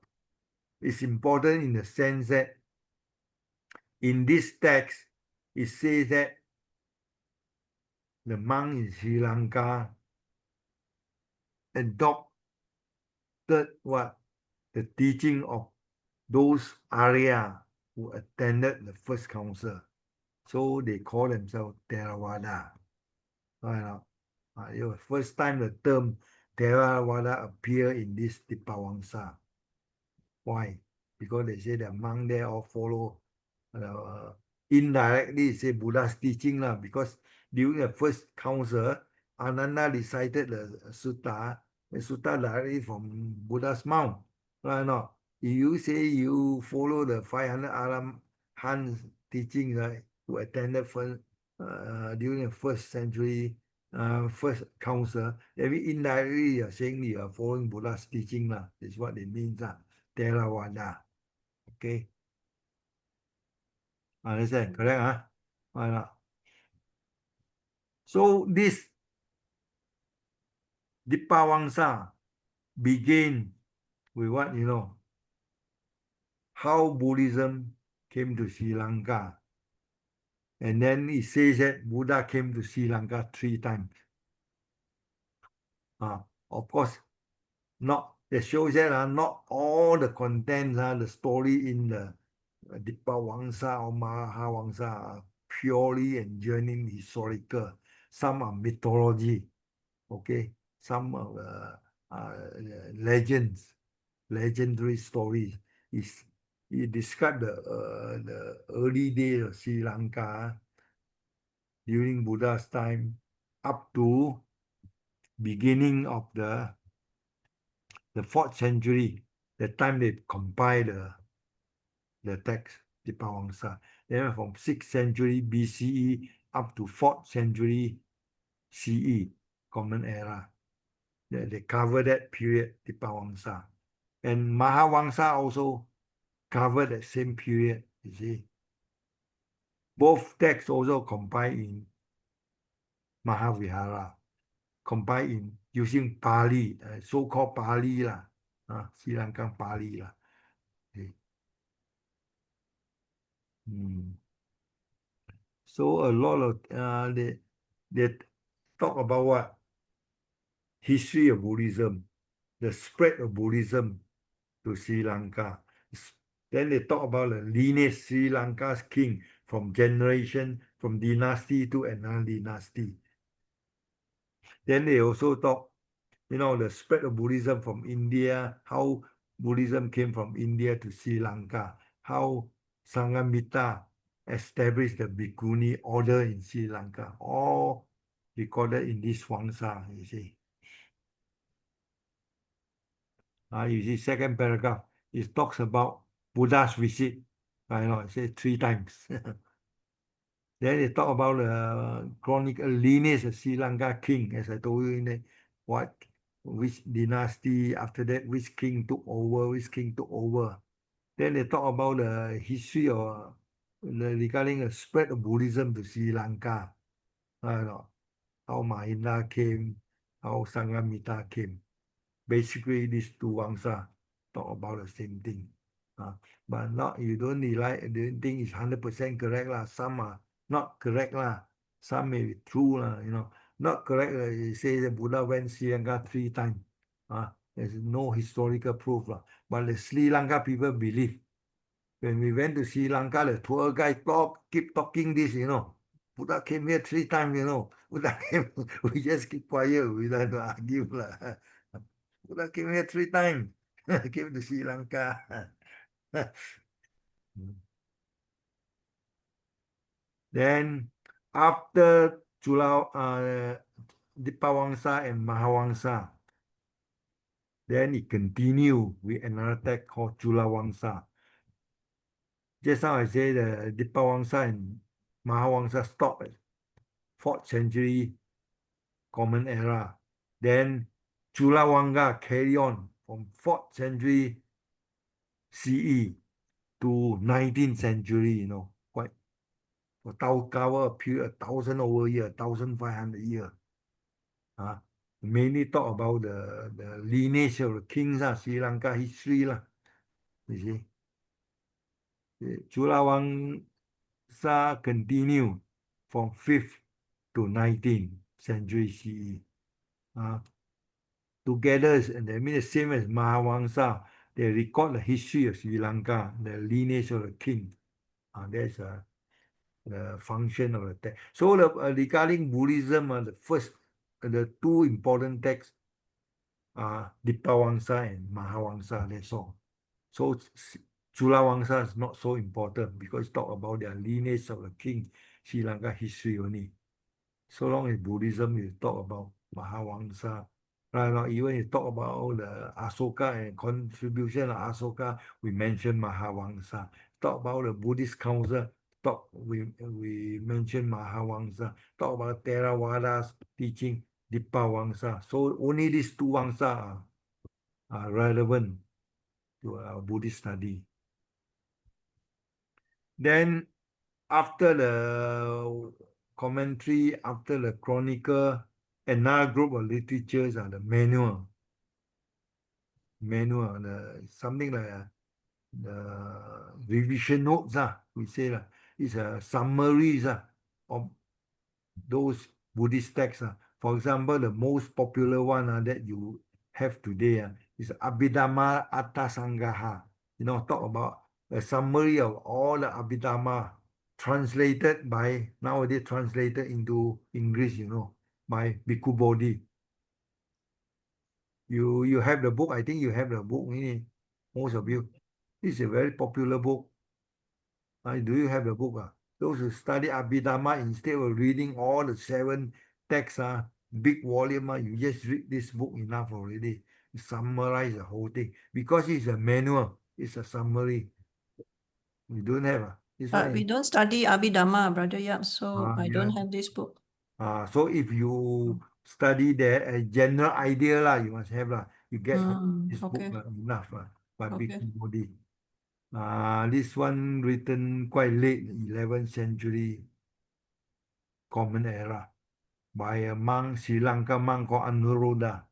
it's important in the sense that in this text it says that the monk in Sri Lanka adopted what the teaching of those Arya who attended the first council. So they call themselves Theravada. Right? It was first time the term Theravada appear in this Dipawangsa. Why? Because they say the monk there all follow indirectly say Buddha's teaching lah. Because during the first council, Ananda recited the sutta. The sutta directly from Buddha's mouth. Right now, if you say you follow the 500 Arahants teaching, right, who attended during the first century, first council, every indirectly you're saying you are following Buddha's teaching lah. That's what it means lah. Theravada. Okay. Understand? Correct, huh? Right. So this Dipawangsa began with what, how Buddhism came to Sri Lanka. And then it says that Buddha came to Sri Lanka 3 times. Of course, not it shows that not all the contents, the story in the Dipawangsa or Mahavangsa are purely and genuine historical. Some are mythology, okay? Some are legends, legendary stories. He described the early days of Sri Lanka during Buddha's time up to beginning of the 4th century, the time they compiled the text, Dipawangsa. Then from 6th century BCE up to 4th century CE, Common Era. They cover that period, Dipawangsa. And Mahavangsa also covered that same period, you see. Both texts also compiled in Mahavihara, compiled in using Pali, so-called Pali lah, Sri Lankan Pali lah. Okay. So a lot of they talk about what? History of Buddhism, the spread of Buddhism to Sri Lanka. Then they talk about the lineage Sri Lanka's king from generation, from dynasty to another dynasty. Then they also talk, the spread of Buddhism from India, how Buddhism came from India to Sri Lanka, how Sanghamitra established the Bhikkhuni order in Sri Lanka, all recorded in this Wangsa, you see. You see, second paragraph, it talks about Buddha's visit. I know, it says 3 times. Then they talk about the chronicle lineage of Sri Lanka king, as I told you in which dynasty, after that, which king took over, Then they talk about the history of regarding the spread of Buddhism to Sri Lanka. How Mahinda came, how Sanghamitra came. Basically, these 2 Wangsa talk about the same thing. But not you don't think it's 100% correct lah. Some are not correct lah. Some may be true lah. Not correct. It says that Buddha went Sri Lanka 3 times. There's no historical proof lah. But the Sri Lanka people believe. When we went to Sri Lanka, the tour guide keep talking this. Buddha came here 3 times. Buddha came. We just keep quiet. We don't argue lah. Buddha came here 3 times. Came to Sri Lanka. Then after Dipawangsa and Mahavangsa, Then it continued with another text called Chulawangsa. Just now I say the Dipawangsa and Mahawangsa stopped at 4th century Common Era. Then Chulawanga carry on from 4th century CE to 19th century, quite cover a period 1,000 over year, 1,500 year. Mainly talk about the lineage of the kings, Sri Lanka history, you see. Chulawangsa continue from 5th to 19th century CE. Together, that means the same as Mahawangsa, they record the history of Sri Lanka, the lineage of the king. That's the function of the text. So regarding Buddhism, the two important texts are Dipawangsa and Mahawangsa, that's all. So Chulawangsa is not so important because it talk about their lineage of the king, Sri Lanka history only. So long as Buddhism, you talk about Mahawangsa. Right now, even you talk about the Asoka and contribution of Asoka, we mention Mahawangsa. Talk about the Buddhist council, we mention Mahawangsa. Talk about Theravada's teaching, Dipawangsa. So only these two Wangsa are relevant to our Buddhist study. Then after the commentary, after the chronicle, another group of literatures are the manual, something like the revision notes, we say it's a summaries of those Buddhist texts. For example, the most popular one that you have today is Abhidhamma Arthasangaha. Talk about a summary of all the Abhidhamma nowadays translated into English, by Bhikkhu Bodhi. You have the book, I think you have the book, most of you. It's a very popular book. Do you have the book? Those who study Abhidhamma, instead of reading all the 7 texts, big volume, you just read this book enough already. You summarize the whole thing. Because it's a manual, it's a summary. You don't have this But one. we don't study Abhidhamma, Brother Yap, so I Yeah. don't have this book. So if you study the general idea, you must have you get from this book Okay. enough by Okay. Bhikkhu Bodhi. This one written quite late, 11th century Common Era, by a monk, Sri Lanka monk called Anuruddha.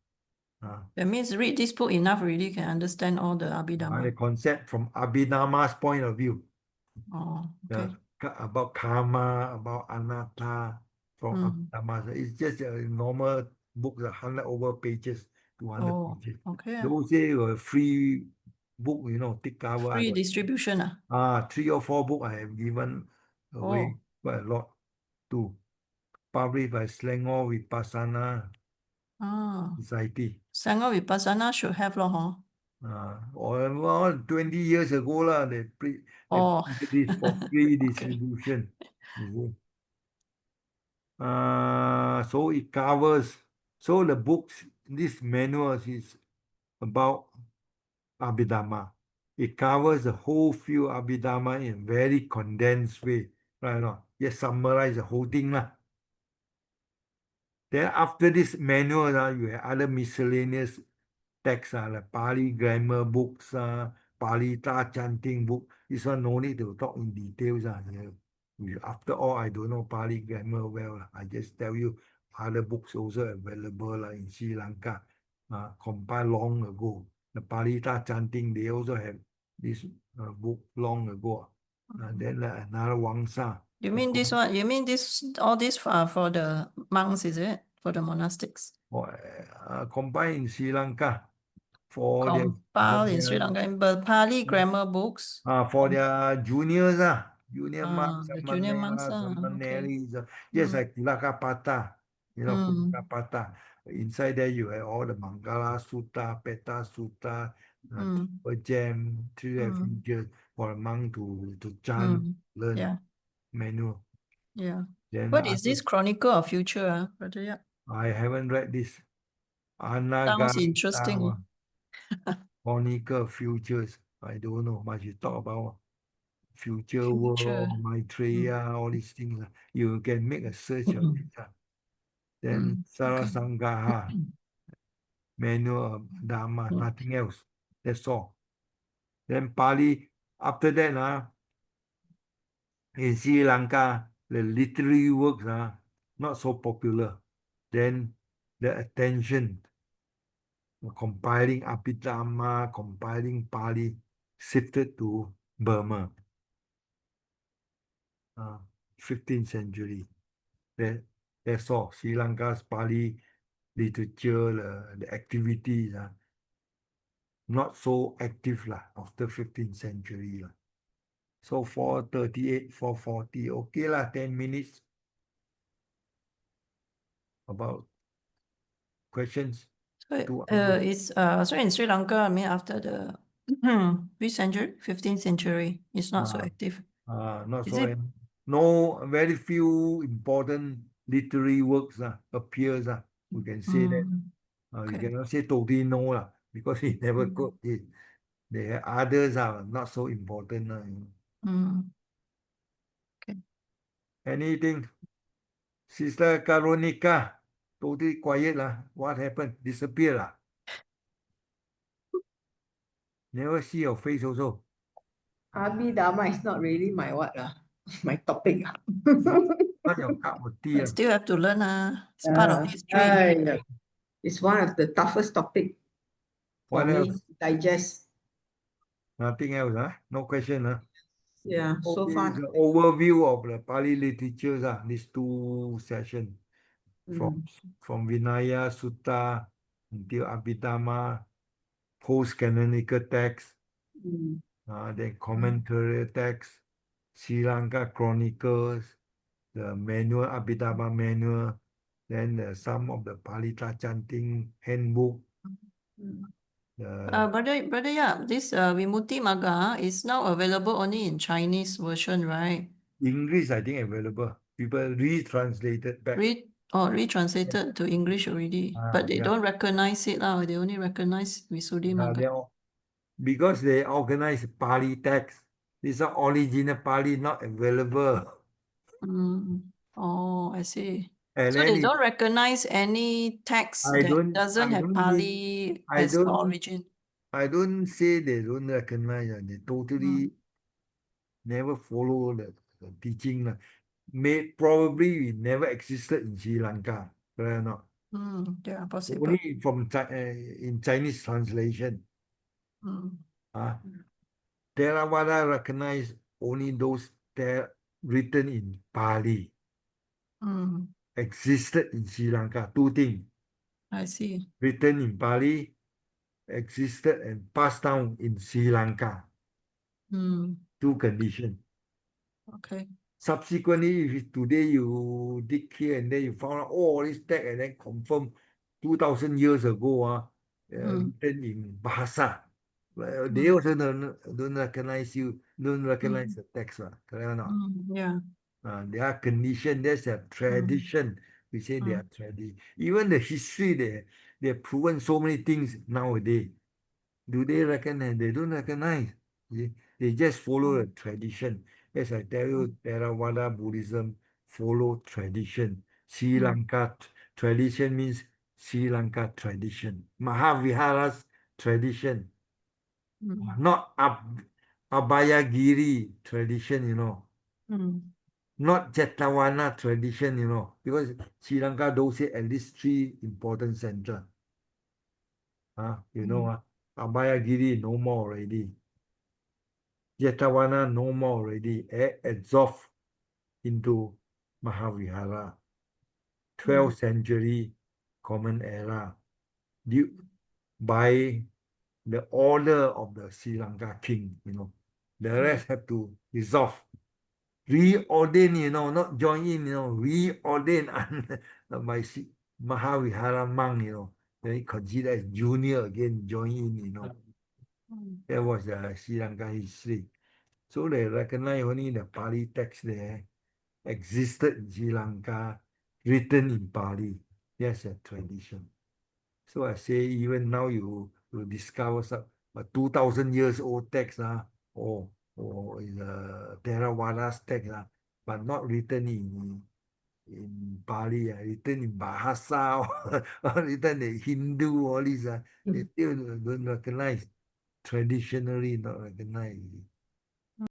That means read this book enough already can understand all the The Abhidhamma. concept from Abhidhamma's point of view. Oh, okay. About karma, about anatta, from Abhidhamma. It's just a normal book, 100 over pages, 200 Oh, pages. okay. Those say a free book, thick cover. Free distribution. 3 or 4 books I have given away quite a lot too. Published by Selangor Vipassana Society. Selangor Vipassana should have lor, Or 20 years ago they Oh. printed this for free distribution. You see. So it covers. So the books, this manual is about Abhidhamma. It covers the whole field of Abhidhamma in very condensed way. Right now, just summarize the whole thing Then after this manual, you have other miscellaneous texts like Pali grammar books, Palita chanting book. This one no need to talk in details. After all, I don't know Pali grammar well. I just tell you other books also available in Sri Lanka, compiled long ago. The Palita chanting, they also have this book long ago. Then another Wangsa. You mean this one? You mean all this for the monks, is it? For the monastics? Compiled in Sri Lanka for Compiled in Sri their Lanka in Pali grammar books. for their juniors, junior monks, The junior monks, okay. seminaries, just like Kulakapata, Kulakapata. Inside there you have all the Mangala Sutta, Peta Sutta, Jam, 3 refuges for a monk to chant, learn Yeah. manual. Yeah. Then What is this Chronicle of Future, Brother Yap? I haven't read this. Sounds interesting. Chronicle futures. I don't know much. You talk about future Future. world, Maitreya, all these things. You can make a search of it. Then Okay. Sarasangaha, Manual of Dharma, nothing else. That's all. Then Pali, after that, in Sri Lanka, the literary works are not so popular. Then the attention, compiling Abhidhamma, compiling Pali, shifted to Burma, 15th century. That's all. Sri Lanka's Pali literature, the activities are not so active lah after 15th century lah. So 438, 440, okay lah, 10 minutes about questions. So, 2 hours. so in Sri Lanka, I mean, after the which century? 15th century, it's not so Ah, active. Not Is so, it? no, very few important literary works appears. We can say that. You Okay. cannot say totally no lah, because he never Mm. quote it. The others are not so important. Mm. Okay. Anything, Sister Caronica, totally quiet lah. What happened? Disappear lah. Never see your face also. Abhidharma is not really my what my topic. Not, not your cup of tea. But still have to learn, it's part of history. It's one of the toughest topic for What me else? to digest. Nothing else, No question, Yeah, so Okay, far. it's an overview of the Pali literatures, these two sessions Mm, from Vinaya Sutta until Abhidhamma, post-canonical text, mm, then commentary text, Sri Lanka Chronicles, the manual, Abhidhamma manual, then some of the Palita chanting handbook, mm. Brother, yeah, this Vimutti Magga is now available only in Chinese version, right? English, I think available. People retranslated back. Retranslated to English already, but they Yeah. don't recognize it now. They only recognize Visuddhimagga. Because they organize Pali text. These are original Pali not available. Oh, I see. And So then they don't recognize any text I that don't, doesn't I have don't mean, Pali I as the don't, origin. I don't say they don't recognize. They totally never follow the teaching. Probably it never existed in Sri Lanka. Correct or not? Yeah, possible. Only from in Chinese translation. Mm, Theravada recognize only those that written in Pali. mm, Existed in Sri Lanka. Two things. I see. Written in Pali, existed and passed down in Sri Lanka. Two conditions. Okay. Subsequently, if today you dig here and then you found out all this text and then confirm 2,000 years ago, written in Bahasa, they also don't recognize don't recognize the text, correct or not? Yeah. They are condition, that's a tradition. We say they are tradition. Even the history, they have proven so many things nowadays. Do they recognize? They don't recognize. They just follow the tradition. As I tell you, Theravada Buddhism follow tradition. Sri Lanka tradition means Sri Lanka tradition. Mahavihara's tradition, not Abhayagiri tradition, not Jetavana tradition, because Sri Lanka don't say at least three important centers. Abhayagiri no more already. Jetavana no more already. Absorbed into Mahavihara. 12th century common era. By the order of the Sri Lanka king. The rest have to dissolve. Reordain, not join in, reordain by Mahavihara monk, they consider as junior again, join in, That was the Sri Lanka history. So they recognize only the Pali text there existed in Sri Lanka, written in Pali. That's a tradition. So I say even now you to discover some 2,000 years old text, or is a Theravadas text, but not written in Pali, written in Bahasa, or written in Hindu, all these, they still don't recognize. Traditionally not recognized.